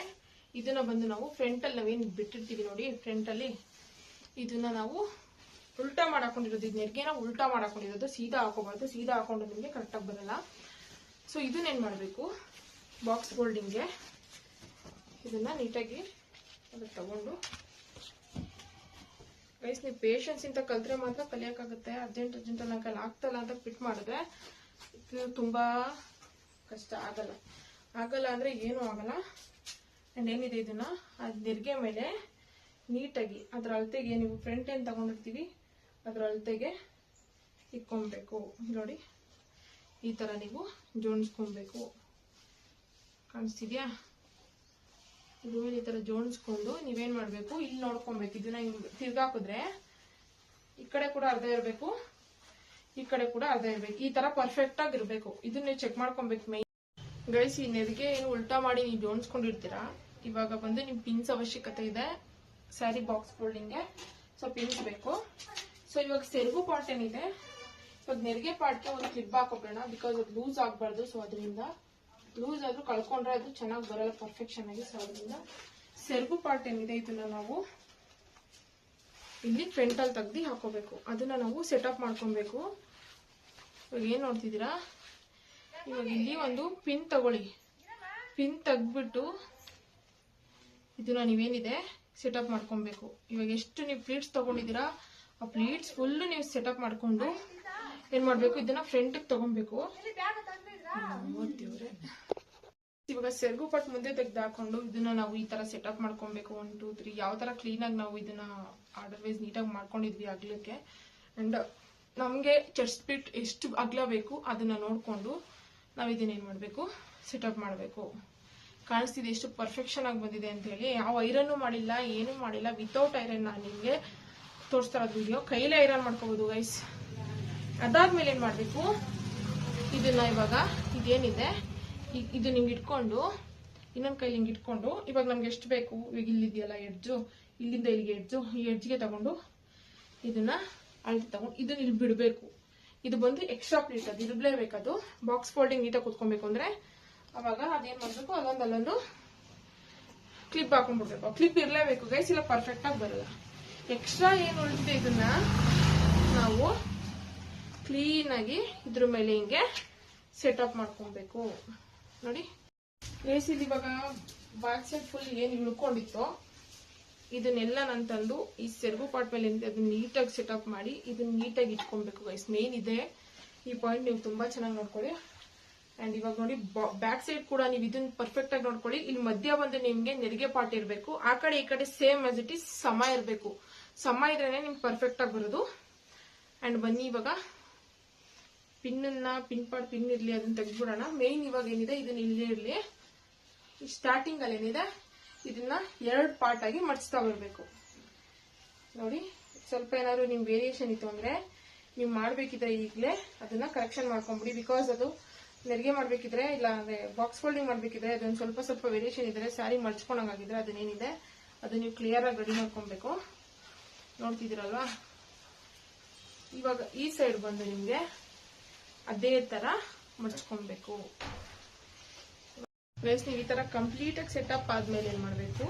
ಇದನ್ನ ಬಂದು ನಾವು ಫ್ರಂಟ್ ಅಲ್ಲಿ ನಾವೇನ್ ಬಿಟ್ಟಿರ್ತೀವಿ ನೋಡಿ, ಫ್ರಂಟ್ ಅಲ್ಲಿ ಇದನ್ನ ನಾವು ಉಲ್ಟಾ ಮಾಡಾಕೊಂಡಿರೋದು. ಇದು ನೆರ್ಗೆನ ಉಲ್ಟಾ ಮಾಡಾಕೊಂಡಿರೋದು, ಸೀದಾ ಹಾಕೋಬಾರ್ದು. ಸೀದಾ ಹಾಕೊಂಡು ನಿಮ್ಗೆ ಕರೆಕ್ಟ್ ಆಗಿ ಬರಲ್ಲ. ಸೊ ಇದನ್ನೇನ್ ಮಾಡ್ಬೇಕು, ಬಾಕ್ಸ್ ಫೋಲ್ಡಿಂಗ್ಗೆ ಇದನ್ನ ನೀಟಾಗಿ ಅದಕ್ಕೆ ತಗೊಂಡು ಗೈಸ್, ನೀವು ಪೇಷನ್ಸ್ ಇಂತ ಕಲ್ತ್ರೆ ಮಾತ್ರ ಕಲಿಯಕ್ಕಾಗುತ್ತೆ. ಅರ್ಜೆಂಟ್ ನನ್ನ ಕೈಲಿ ಆಗ್ತಲ್ಲ ಅಂತ ಫಿಟ್ ಮಾಡಿದ್ರೆ ಇದು ತುಂಬಾ ಕಷ್ಟ. ಆಗಲ್ಲ ಅಂದ್ರೆ ಏನು ಆಗಲ್ಲ. ಅಂಡ್ ಏನಿದೆ ಇದನ್ನ ಅದ್ ನೆರಿಗೆ ಮೇಲೆ ನೀಟಾಗಿ ಅದ್ರ ಅಳತೆಗೆ ನೀವು ಫ್ರಂಟ್ ಏನ್ ತಗೊಂಡಿರ್ತೀವಿ ಅದ್ರ ಅಳತೆಗೆ ಇಕ್ಕೊಬೇಕು. ನೋಡಿ ಈ ತರ ನೀವು ಜೋಡಿಸ್ಕೊಬೇಕು. ಕಾಣಿಸ್ತಿದ್ಯಾ? ಇದು ಈ ತರ ಜೋಡಿಸ್ಕೊಂಡು ನೀವೇನ್ ಮಾಡ್ಬೇಕು, ಇಲ್ಲಿ ನೋಡ್ಕೊಬೇಕು. ಇದನ್ನ ಹಿಂಗ್ ತಿರ್ಗಾಕಿದ್ರೆ ಈ ಕಡೆ ಕೂಡ ಅರ್ಧ ಇರ್ಬೇಕು, ಈ ಕಡೆ ಕೂಡ ಅರ್ಧ ಇರ್ಬೇಕು. ಈ ತರ ಪರ್ಫೆಕ್ಟ್ ಆಗಿ ಇರ್ಬೇಕು. ಇದನ್ನ ಚೆಕ್ ಮಾಡ್ಕೊಬೇಕು. ಮೈ ಗೈಸ್, ಈ ನೆರಿಗೆ ಏನು ಉಲ್ಟಾ ಮಾಡಿ ನೀವು ಜೋಡಿಸ್ಕೊಂಡಿರ್ತೀರಾ, ಇವಾಗ ಬಂದು ನಿಮ್ ಪಿನ್ಸ್ ಅವಶ್ಯಕತೆ ಇದೆ ಸ್ಯಾರಿ ಬಾಕ್ಸ್ ಫೋಲ್ಡಿಂಗ್ಗೆ. ಸೊ ಪಿನ್ಸ್ ಬೇಕು. ಸೊ ಇವಾಗ ಸೆರಗು ಪಾರ್ಟ್ ಏನಿದೆ, ಇವಾಗ ನೆರಿಗೆ ಪಾರ್ಟ್ಗೆ ಒಂದು ಕ್ಲಿಪ್ ಹಾಕೋಬೇಡ, ಬಿಕಾಸ್ ಅದು ಲೂಸ್ ಆಗ್ಬಾರ್ದು. ಸೊ ಅದರಿಂದ ಲೂಸ್ ಆದ್ರೂ ಕಳ್ಕೊಂಡ್ರೆ ಅದು ಚೆನ್ನಾಗಿ ಬರಲ್ಲ ಪರ್ಫೆಕ್ಷನ್ ಆಗಿ. ಸೊ ಅದರಿಂದ ಸೆರಗು ಪಾರ್ಟ್ ಏನಿದೆ ಇದನ್ನ ನಾವು ಇಲ್ಲಿ ಫ್ರಂಟ್ ಅಲ್ಲಿ ತೆಗ್ದು ಹಾಕೋಬೇಕು. ಅದನ್ನ ನಾವು ಸೆಟಪ್ ಮಾಡ್ಕೊಬೇಕು. ಇವಾಗ ಏನ್ ನೋಡ್ತಿದ್ದೀರಾ, ಇವಾಗ ಇಲ್ಲಿ ಒಂದು ಪಿನ್ ತಗೊಳ್ಳಿ. ಪಿನ್ ತೆಗ್ದ್ಬಿಟ್ಟು ಇದನ್ನ ನೀವೇನಿದೆ ಸೆಟಪ್ ಮಾಡ್ಕೊಬೇಕು. ಇವಾಗ ಎಷ್ಟು ನೀವು ಪ್ಲೀಟ್ಸ್ ತಗೊಂಡಿದ್ದೀರಾ ಆ ಪ್ಲೀಟ್ಸ್ ಫುಲ್ ನೀವು ಸೆಟಪ್ ಮಾಡ್ಕೊಂಡು ಏನ್ ಮಾಡ್ಬೇಕು, ಇದನ್ನ ಫ್ರಂಟ್ ತಗೊಬೇಕು. ಇವಾಗ ಸೆರಗು ಪಾಟ್ ಮುಂದೆ ತೆಗ್ದು ಹಾಕೊಂಡು ಇದನ್ನ ನಾವು ಈ ತರ ಸೆಟಪ್ ಮಾಡ್ಕೊಬೇಕು. 1 2 3 ಯಾವ ತರ ಕ್ಲೀನ್ ಆಗಿ ನಾವು ಇದನ್ನ ಆರ್ಡರ್ ವೈಸ್ ನೀಟಾಗಿ ಮಾಡ್ಕೊಂಡಿದ್ವಿ ಅಗ್ಲಕ್ಕೆ. ಅಂಡ್ ನಮ್ಗೆ ಚೆಸ್ಟ್ ಪೀಟ್ ಎಷ್ಟು ಅಗ್ಲ ಬೇಕು ಅದನ್ನ ನೋಡ್ಕೊಂಡು ನಾವ್ ಇದನ್ನ ಏನ್ ಮಾಡ್ಬೇಕು, ಸೆಟಪ್ ಮಾಡ್ಬೇಕು. ಕಾಣಿಸ್ತಿದೆ ಎಷ್ಟು ಪರ್ಫೆಕ್ಷನ್ ಆಗಿ ಬಂದಿದೆ ಅಂತ ಹೇಳಿ. ಯಾವ ಐರನ್ ಮಾಡಿಲ್ಲ, ಏನು ಮಾಡಿಲ್ಲ, ವಿತೌಟ್ ಐರನ್ ನಾನು ನಿಮ್ಗೆ ತೋರಿಸ್ತಾ ಇರೋದು ವಿಡಿಯೋ. ಕೈಲೇ ಐರನ್ ಮಾಡ್ಕೋಬಹುದು ಗೈಸ್. ಅದಾದ್ಮೇಲೆ ಏನ್ ಮಾಡ್ಬೇಕು, ಇದನ್ನ ಇವಾಗ ಇದೇನಿದೆ ಇದು ನಿಮ್ಗೆ ಇಟ್ಕೊಂಡು ಇನ್ನೊಂದ್ ಕೈಲಿ ಹಿಂಗ್ ಇಟ್ಕೊಂಡು, ಇವಾಗ ನಮ್ಗೆ ಎಷ್ಟು ಬೇಕು, ಇವಾಗ ಇಲ್ಲಿದೆಯಲ್ಲ ಎಡ್ಜು, ಇಲ್ಲಿಂದ ಇಲ್ಲಿಗೆ ಎಡ್ಜು, ಈ ಎಡ್ಜ್ಗೆ ತಗೊಂಡು ಇದನ್ನ ಅಳತೆ ತಗೊಂಡು ಇದನ್ನ ಇಲ್ಲಿ ಬಿಡ್ಬೇಕು. ಇದು ಬಂದು ಎಕ್ಸ್ಟ್ರಾ ಪ್ಲೇಟ್, ಅದು ಇರ್ಲೇಬೇಕದು. ಬಾಕ್ಸ್ ಫೋಲ್ಡಿಂಗ್ ನೀಟಾಗಿ ಕುತ್ಕೊಬೇಕು ಅಂದ್ರೆ ಅವಾಗ ಅದೇನ್ ಮಾಡ್ಬೇಕು, ಅಲ್ಲೊಂದು ಕ್ಲಿಪ್ ಹಾಕೊಂಡ್ಬಿಡ್ಬೇಕು. ಕ್ಲಿಪ್ ಇರ್ಲೇಬೇಕು ಗೈಸ್, ಇಲ್ಲ ಪರ್ಫೆಕ್ಟ್ ಆಗಿ ಬರಲ್ಲ. ಎಕ್ಸ್ಟ್ರಾ ಏನ್ ಉಳಿದಿದೆ ಇದನ್ನ ನಾವು ಕ್ಲೀನ್ ಆಗಿ ಇದ್ರ ಮೇಲೆ ಹಿಂಗೆ ಸೆಟಪ್ ಮಾಡ್ಕೊಬೇಕು. ನೋಡಿ ಗೈಸ್, ಇದು ಇವಾಗ ಬ್ಯಾಕ್ ಸೈಡ್ ಫುಲ್ ಏನ್ ಇಳ್ಕೊಂಡಿತ್ತು ಇದನ್ನೆಲ್ಲ ನಾನು ತಂದು ಈ ಸೆರಗು ಪಾಟ್ ಮೇಲೆ ಅದನ್ನ ನೀಟಾಗಿ ಸೆಟಪ್ ಮಾಡಿ ಇದನ್ನ ನೀಟಾಗಿ ಇಟ್ಕೊಬೇಕು ಗೈಸ್. ಮೇನ್ ಇದೆ ಈ ಪಾಯಿಂಟ್, ನೀವು ತುಂಬಾ ಚೆನ್ನಾಗಿ ನೋಡ್ಕೊಳ್ಳಿ. ಅಂಡ್ ಇವಾಗ ನೋಡಿ ಬ್ಯಾಕ್ ಸೈಡ್ ಕೂಡ ನೀವು ಇದನ್ನ ಪರ್ಫೆಕ್ಟ್ ಆಗಿ ನೋಡ್ಕೊಳ್ಳಿ. ಇಲ್ಲಿ ಮಧ್ಯ ಬಂದು ನಿಮ್ಗೆ ನೆರಿಗೆ ಪಾಟ್ ಇರಬೇಕು, ಆ ಕಡೆ ಈ ಕಡೆ ಸೇಮ್ ಆಸ್ ಇಟ್ ಇಸ್ ಸಮ ಇರಬೇಕು. ಸಮ ಇದ್ರೇನೆ ನಿಮ್ಗೆ ಪರ್ಫೆಕ್ಟ್ ಆಗಿ ಬರೋದು. ಅಂಡ್ ಬನ್ನಿ ಇವಾಗ ಪಿನ್ ಪಾಟ್ ಪಿನ್ ಇರ್ಲಿ ಅದನ್ನ ತೆಗ್ದ್ಬಿಡೋಣ. ಮೇನ್ ಇವಾಗ ಏನಿದೆ ಇದನ್ನ ಇಲ್ಲೇ ಇರ್ಲಿ. ಸ್ಟಾರ್ಟಿಂಗ್ ಅಲ್ಲಿ ಏನಿದೆ ಇದನ್ನ 2 ಪಾರ್ಟ್ ಆಗಿ ಮಡಿಸ್ತಾ ಬರ್ಬೇಕು. ನೋಡಿ ಸ್ವಲ್ಪ ಏನಾದ್ರು ನಿಮ್ ವೇರಿಯೇಷನ್ ಇತ್ತು ಅಂದ್ರೆ ನೀವು ಮಾಡ್ಬೇಕಿದ್ರೆ ಈಗಲೇ ಅದನ್ನ ಕರೆಕ್ಷನ್ ಮಾಡ್ಕೊಂಬಿಡಿ. ಬಿಕಾಸ್ ಅದು ನೆರಿಗೆ ಮಾಡ್ಬೇಕಿದ್ರೆ ಇಲ್ಲ ಅಂದ್ರೆ ಬಾಕ್ಸ್ ಫೋಲ್ಡಿಂಗ್ ಮಾಡ್ಬೇಕಿದ್ರೆ ಅದೊಂದು ಸ್ವಲ್ಪ ವೇರಿಯೇಷನ್ ಇದ್ರೆ ಸ್ಯಾರಿ ಮಡ್ಚ್ಕೊಂಡಂಗಾಗಿದ್ರೆ ಅದನ್ನೇನಿದೆ ಅದು ನೀವು ಕ್ಲಿಯರ್ ಆಗಿ ರೆಡಿ ಮಾಡ್ಕೊಬೇಕು. ನೋಡ್ತಿದ್ದೀರಲ್ವಾ, ಇವಾಗ ಈ ಸೈಡ್ ಬಂದು ನಿಮ್ಗೆ ಅದೇ ತರ ಮಡ್ಚ್ಕೊಬೇಕು. ಗೈಸ್, ನೀವು ಈ ತರ ಕಂಪ್ಲೀಟ್ ಆಗಿ ಸೆಟಪ್ ಆದ್ಮೇಲೆ ಏನ್ ಮಾಡ್ಬೇಕು,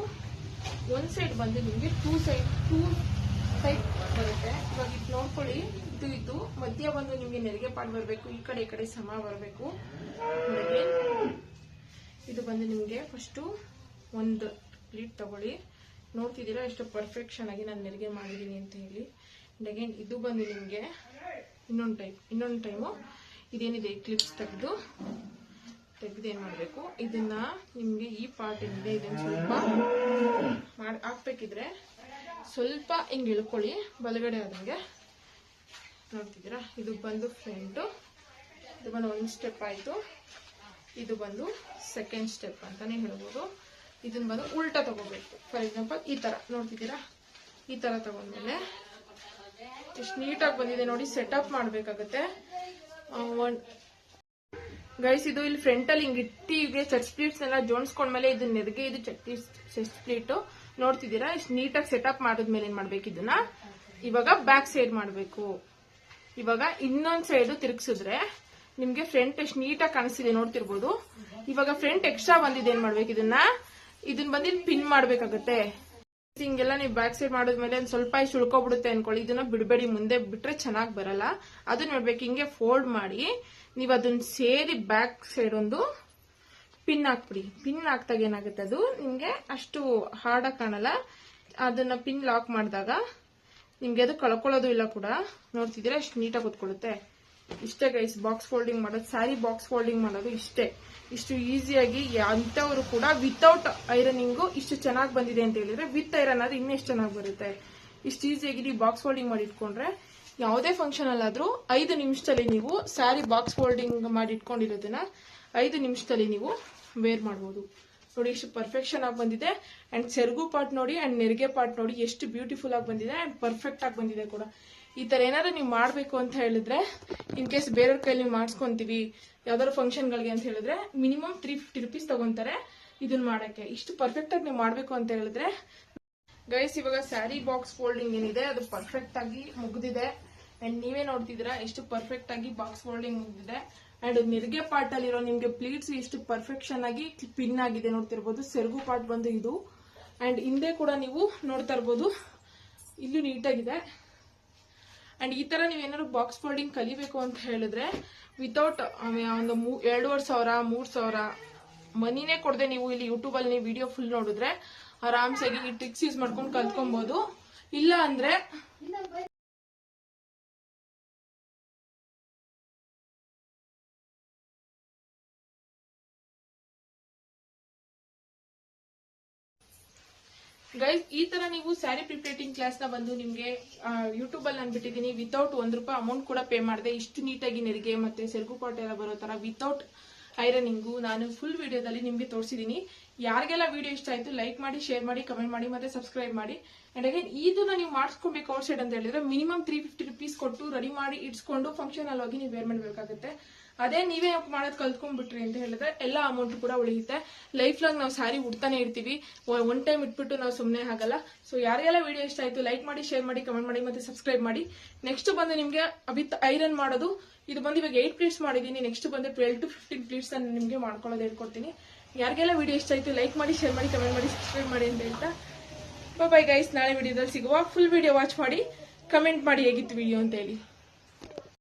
ಒಂದ್ ಸೈಡ್ ಬಂದು ನಿಮ್ಗೆ ಟೂ ಸೈಡ್ ಬರುತ್ತೆ. ಇವಾಗ ಇದು ನೋಡ್ಕೊಳ್ಳಿ, ಇದು ಮಧ್ಯ ಬಂದು ನಿಮ್ಗೆ ನೆರಿಗೆ ಪಾಡ್ ಬರಬೇಕು, ಈ ಕಡೆ ಸಮ ಬರಬೇಕು. ಇದು ಬಂದು ನಿಮ್ಗೆ ಫಸ್ಟು ಒಂದು ಪ್ಲೇಟ್ ತಗೊಳ್ಳಿ. ನೋಡ್ತಿದ್ದೀರಾ ಎಷ್ಟು ಪರ್ಫೆಕ್ಷನ್ ಆಗಿ ನಾನು ನೆರಿಗೆ ಮಾಡಿದೀನಿ ಅಂತ ಹೇಳಿ. ಅಂಡ್ ಅಗೇನ್ ಇದು ಬಂದು ನಿಮ್ಗೆ ಇನ್ನೊಂದು ಟೈಮು ಇದೇನಿದೆ ಕ್ಲಿಪ್ಸ್ ತೆಗೆದು ಏನ್ ಮಾಡ್ಬೇಕು, ಇದನ್ನ ನಿಮ್ಗೆ ಈ ಪಾರ್ಟ್ ಏನಿದೆ ಇದನ್ನ ಸ್ವಲ್ಪ ಹಾಕ್ಬೇಕಿದ್ರೆ ಸ್ವಲ್ಪ ಹಿಂಗೆ ಇಳ್ಕೊಳ್ಳಿ ಬಲಗಡೆ ಆದಂಗೆ. ನೋಡ್ತಿದ್ದೀರಾ, ಇದು ಬಂದು ಫ್ರಂಟು, ಇದು ಬಂದು ಒಂದು ಸ್ಟೆಪ್ ಆಯ್ತು, ಇದು ಬಂದು ಸೆಕೆಂಡ್ ಸ್ಟೆಪ್ ಅಂತಾನೆ ಹೇಳ್ಬೋದು. ಇದನ್ನ ಬಂದು ಉಲ್ಟಾ ತಗೋಬೇಕು. ಫಾರ್ ಎಕ್ಸಾಂಪಲ್ ಈ ತರ ನೋಡ್ತಿದ್ದೀರಾ, ಈ ತರ ತಗೊಂಡ್ಮೇಲೆ ಎಷ್ಟು ನೀಟಾಗಿ ಬಂದಿದೆ ನೋಡಿ. ಸೆಟಪ್ ಮಾಡ್ಬೇಕಾಗತ್ತೆ ಗೈಸ್. ಇದು ಇಲ್ಲಿ ಫ್ರಂಟ್ ಅಲ್ಲಿ ಹಿಂಗ್ ಇಟ್ಟಿಗೆ ಚೆಸ್ಟ್ ಪ್ಲೀಟ್ಸ್ ಎಲ್ಲ ಜೋಡಿಸ್ಕೊಂಡ್ಮೇಲೆ ಇದು ನೆರಿಗೆ, ಇದು ಚೆಸ್ಟ್ ಪ್ಲೀಟ್ ನೋಡ್ತಿದ್ದೀರಾ. ಇಷ್ಟು ನೀಟಾಗಿ ಸೆಟಪ್ ಮಾಡಿದ್ಮೇಲೆ ಏನ್ ಮಾಡ್ಬೇಕು, ಇದನ್ನ ಇವಾಗ ಬ್ಯಾಕ್ ಸೈಡ್ ಮಾಡ್ಬೇಕು. ಇವಾಗ ಇನ್ನೊಂದ್ ಸೈಡ್ ತಿರುಗಿಸಿದ್ರೆ ನಿಮ್ಗೆ ಫ್ರಂಟ್ ಎಷ್ಟು ನೀಟಾಗಿ ಕಾಣಿಸ್ತಿದೆ ನೋಡ್ತಿರ್ಬೋದು. ಇವಾಗ ಫ್ರಂಟ್ ಎಕ್ಸ್ಟ್ರಾ ಬಂದಿದೆ, ಏನ್ ಮಾಡ್ಬೇಕು, ಇದನ್ನ ಬಂದು ಪಿನ್ ಮಾಡ್ಬೇಕಾಗತ್ತೆ. ಹಿಂಗೆಲ್ಲ ನೀವು ಬ್ಯಾಕ್ ಸೈಡ್ ಮಾಡಿದ್ಮೇಲೆ ಒಂದ್ ಸ್ವಲ್ಪ ಇಷ್ಟು ಉಳ್ಕೊಬಿಡುತ್ತೆ ಅನ್ಕೊಳ್ಳಿ. ಇದನ್ನ ಬಿಡಬೇಡಿ, ಮುಂದೆ ಬಿಟ್ರೆ ಚೆನ್ನಾಗಿ ಬರಲ್ಲ. ಅದನ್ನ ನೋಡ್ಬೇಕು, ಹಿಂಗೆ ಫೋಲ್ಡ್ ಮಾಡಿ ನೀವು ಅದನ್ನ ಸೇರಿ ಬ್ಯಾಕ್ ಸೈಡ್ ಒಂದು ಪಿನ್ ಹಾಕ್ಬಿಡಿ. ಪಿನ್ ಹಾಕ್ದಾಗ ಏನಾಗುತ್ತೆ, ಅದು ನಿಮ್ಗೆ ಅಷ್ಟು ಹಾರ್ಡಾಗಿ ಕಾಣಲ್ಲ. ಅದನ್ನ ಪಿನ್ ಲಾಕ್ ಮಾಡಿದಾಗ ನಿಮ್ಗೆ ಅದು ಕಳ್ಕೊಳ್ಳೋದು ಇಲ್ಲ ಕೂಡ. ನೋಡ್ತಿದ್ದೀರಾ ಎಷ್ಟು ನೀಟಾಗಿ ಕೂತ್ಕೊಳ್ಳುತ್ತೆ. ಇಷ್ಟೇ ಗೈಸ್ ಬಾಕ್ಸ್ ಫೋಲ್ಡಿಂಗ್ ಮಾಡೋದು, ಸ್ಯಾರಿ ಬಾಕ್ಸ್ ಫೋಲ್ಡಿಂಗ್ ಮಾಡೋದು ಇಷ್ಟೇ. ಇಷ್ಟು ಈಸಿಯಾಗಿ ಅಂತವರು ಕೂಡ ವಿತೌಟ್ ಐರನಿಂಗು ಇಷ್ಟು ಚೆನ್ನಾಗಿ ಬಂದಿದೆ ಅಂತ ಹೇಳಿದ್ರೆ, ವಿತ್ ಐರನ್ ಆದ್ರೆ ಇನ್ನೆಷ್ಟು ಚೆನ್ನಾಗಿ ಬರುತ್ತೆ. ಇಷ್ಟು ಈಸಿಯಾಗಿ ನೀವು ಬಾಕ್ಸ್ ಫೋಲ್ಡಿಂಗ್ ಮಾಡಿ ಇಟ್ಕೊಂಡ್ರೆ ಯಾವುದೇ ಫಂಕ್ಷನ್ ಅಲ್ಲಾದ್ರೂ 5 ನಿಮಿಷದಲ್ಲಿ ನೀವು ಸ್ಯಾರಿ ಬಾಕ್ಸ್ ಫೋಲ್ಡಿಂಗ್ ಮಾಡಿ ಇಟ್ಕೊಂಡಿರೋದನ್ನ 5 ನಿಮಿಷದಲ್ಲಿ ನೀವು ವೇರ್ ಮಾಡಬಹುದು. ನೋಡಿ ಎಷ್ಟು ಪರ್ಫೆಕ್ಷನ್ ಆಗಿ ಬಂದಿದೆ. ಅಂಡ್ ಸೆರಗು ಪಾರ್ಟ್ ನೋಡಿ ಅಂಡ್ ನೆರಿಗೆ ಪಾರ್ಟ್ ನೋಡಿ ಎಷ್ಟು ಬ್ಯೂಟಿಫುಲ್ ಆಗಿ ಬಂದಿದೆ ಅಂಡ್ ಪರ್ಫೆಕ್ಟ್ ಆಗಿ ಬಂದಿದೆ ಕೂಡ. ಈ ತರ ಏನಾದ್ರು ನೀವು ಮಾಡ್ಬೇಕು ಅಂತ ಹೇಳಿದ್ರೆ, ಇನ್ ಕೇಸ್ ಬೇರೆಯವ್ರ ಕೈಲಿ ನೀವು ಮಾಡಿಸ್ಕೊಂತೀವಿ ಯಾವ್ದಾದ್ರು ಫಂಕ್ಷನ್ಗಳಿಗೆ ಅಂತ ಹೇಳಿದ್ರೆ ಮಿನಿಮಮ್ 350 rupees ತಗೊಂತಾರೆ ಇದನ್ನ ಮಾಡಕ್ಕೆ. ಇಷ್ಟು ಪರ್ಫೆಕ್ಟ್ ಆಗಿ ನೀವು ಮಾಡ್ಬೇಕು ಅಂತ ಹೇಳಿದ್ರೆ ಗೈಸ್, ಇವಾಗ ಸ್ಯಾರಿ ಬಾಕ್ಸ್ ಫೋಲ್ಡಿಂಗ್ ಏನಿದೆ ಅದು ಪರ್ಫೆಕ್ಟ್ ಆಗಿ ಮುಗ್ದಿದೆ. ಅಂಡ್ ನೀವೇ ನೋಡ್ತಿದ್ದೀರಾ ಎಷ್ಟು ಪರ್ಫೆಕ್ಟ್ ಆಗಿ ಬಾಕ್ಸ್ ಫೋಲ್ಡಿಂಗ್ ಮುಗ್ದಿದೆ. ಅಂಡ್ ನೆರಿಗೆ ಪಾರ್ಟ್ ಅಲ್ಲಿರೋ ನಿಮ್ಗೆ ಪ್ಲೀಟ್ಸ್ ಎಷ್ಟು ಪರ್ಫೆಕ್ಷನ್ ಆಗಿ ಪಿನ್ ಆಗಿದೆ ನೋಡ್ತಿರ್ಬೋದು. ಸೆರಗು ಪಾರ್ಟ್ ಬಂದು ಇದು. ಅಂಡ್ ಹಿಂದೆ ಕೂಡ ನೀವು ನೋಡ್ತಾ ಇರ್ಬೋದು, ಇಲ್ಲೂ ನೀಟಾಗಿದೆ. ಅಂಡ್ ಈ ತರ ನೀವೇನಾದ್ರು ಬಾಕ್ಸ್ ಫೋಲ್ಡಿಂಗ್ ಕಲಿಬೇಕು ಅಂತ ಹೇಳಿದ್ರೆ ವಿತೌಟ್ ಒಂದು 2,500 3,000 ಮನಿನೇ ಕೊಡದೆ ನೀವು ಇಲ್ಲಿ ಯೂಟ್ಯೂಬ್ ಅಲ್ಲಿ ನೀವು ವಿಡಿಯೋ ಫುಲ್ ನೋಡಿದ್ರೆ ಆರಾಮ್ಸಾಗಿ ಈ ಟ್ರಿಕ್ಸ್ ಯೂಸ್ ಮಾಡ್ಕೊಂಡು ಕಲ್ತ್ಕೊಬಹುದು. ಇಲ್ಲ ಅಂದ್ರೆ ಗೈಸ್, ಈ ತರ ನೀವು ಸ್ಯಾರಿ ಪ್ರಿಪ್ರೇಟಿಂಗ್ ಕ್ಲಾಸ್ ನ ಬಂದು ನಿಮ್ಗೆ ಯೂಟ್ಯೂಬ್ ಅಲ್ಲಿ ನಾನು ಬಿಟ್ಟಿದ್ದೀನಿ. ವಿತೌಟ್ ₹1 ಅಮೌಂಟ್ ಕೂಡ ಪೇ ಮಾಡಿದೆ. ಇಷ್ಟು ನೀಟಾಗಿ ನೆರಿಗೆ ಮತ್ತೆ ಸೆರಗು ಪಾಟ್ ಎಲ್ಲ ಬರೋ ತರ ವಿತೌಟ್ ಐರನಿಂಗು ನಾನು ಫುಲ್ ವಿಡಿಯೋದಲ್ಲಿ ನಿಮ್ಗೆ ತೋರಿಸಿದೀನಿ. ಯಾರಿಗೆಲ್ಲ ವಿಡಿಯೋ ಇಷ್ಟ ಆಯ್ತು ಲೈಕ್ ಮಾಡಿ, ಶೇರ್ ಮಾಡಿ, ಕಮೆಂಟ್ ಮಾಡಿ ಮತ್ತೆ ಸಬ್ಸ್ಕ್ರೈಬ್ ಮಾಡಿ. ಅಂಡ್ ಅಗೇನ್ ಇದನ್ನ ನೀವು ಮಾಡಿಸ್ಕೊಬೇಕು ಔಟ್ ಸೈಡ್ ಅಂತ ಹೇಳಿದ್ರೆ ಮಿನಿಮಮ್ 350 rupees ಕೊಟ್ಟು ರೆಡಿ ಮಾಡಿ ಇಟ್ಸ್ಕೊಂಡು ಫಂಕ್ಷನ್ ಅಲ್ಲಿ ಹೋಗಿ ನೀವು ವೇರ್ ಮಾಡಬೇಕಾಗುತ್ತೆ. ಅದೇ ನೀವೇ ಮಾಡೋದು ಕಲ್ತ್ಕೊಂಡ್ಬಿಟ್ರಿ ಅಂತ ಹೇಳಿದ್ರೆ ಎಲ್ಲ ಅಮೌಂಟ್ ಕೂಡ ಉಳಿಯುತ್ತೆ. ಲೈಫ್ ಲಾಂಗ್ ನಾವು ಸ್ಯಾರಿ ಉಡ್ತಾನೆ ಇರ್ತೀವಿ, ಒನ್ ಟೈಮ್ ಇಟ್ಬಿಟ್ಟು ನಾವು ಸುಮ್ಮನೆ ಆಗಲ್ಲ. ಸೊ ಯಾರಿಗೆಲ್ಲ ವಿಡಿಯೋ ಇಷ್ಟ ಆಯ್ತು ಲೈಕ್ ಮಾಡಿ, ಶೇರ್ ಮಾಡಿ, ಕಮೆಂಟ್ ಮಾಡಿ ಮತ್ತೆ ಸಬ್ಸ್ಕ್ರೈಬ್ ಮಾಡಿ. ನೆಕ್ಸ್ಟ್ ಬಂದು ನಿಮ್ಗೆ ವಿತ್ ಐರನ್ ಮಾಡೋದು, ಇದು ಬಂದು ಇವಾಗ 8 ಪ್ಲೇಟ್ಸ್ ಮಾಡಿದೀನಿ. ನೆಕ್ಸ್ಟ್ ಬಂದು 12 to 15 ಪ್ಲೇಟ್ಸ್ ನಾನು ನಿಮ್ಗೆ ಮಾಡ್ಕೊಳ್ಳೋದು ಹೇಳ್ಕೊಡ್ತೀನಿ. ಯಾರಿಗೆಲ್ಲ ವಿಡಿಯೋ ಇಷ್ಟ ಆಯ್ತು ಲೈಕ್ ಮಾಡಿ, ಶೇರ್ ಮಾಡಿ, ಕಮೆಂಟ್ ಮಾಡಿ, ಸಬ್ಸ್ಕ್ರೈಬ್ ಮಾಡಿ ಅಂತ ಹೇಳ್ತಾ ಬೈ ಗೈಸ್. ನಾಳೆ ವಿಡಿಯೋದಲ್ಲಿ ಸಿಗುವ. ಫುಲ್ ವಿಡಿಯೋ ವಾಚ್ ಮಾಡಿ, ಕಮೆಂಟ್ ಮಾಡಿ ಹೇಗಿತ್ತು ವಿಡಿಯೋ ಅಂತ ಹೇಳಿ.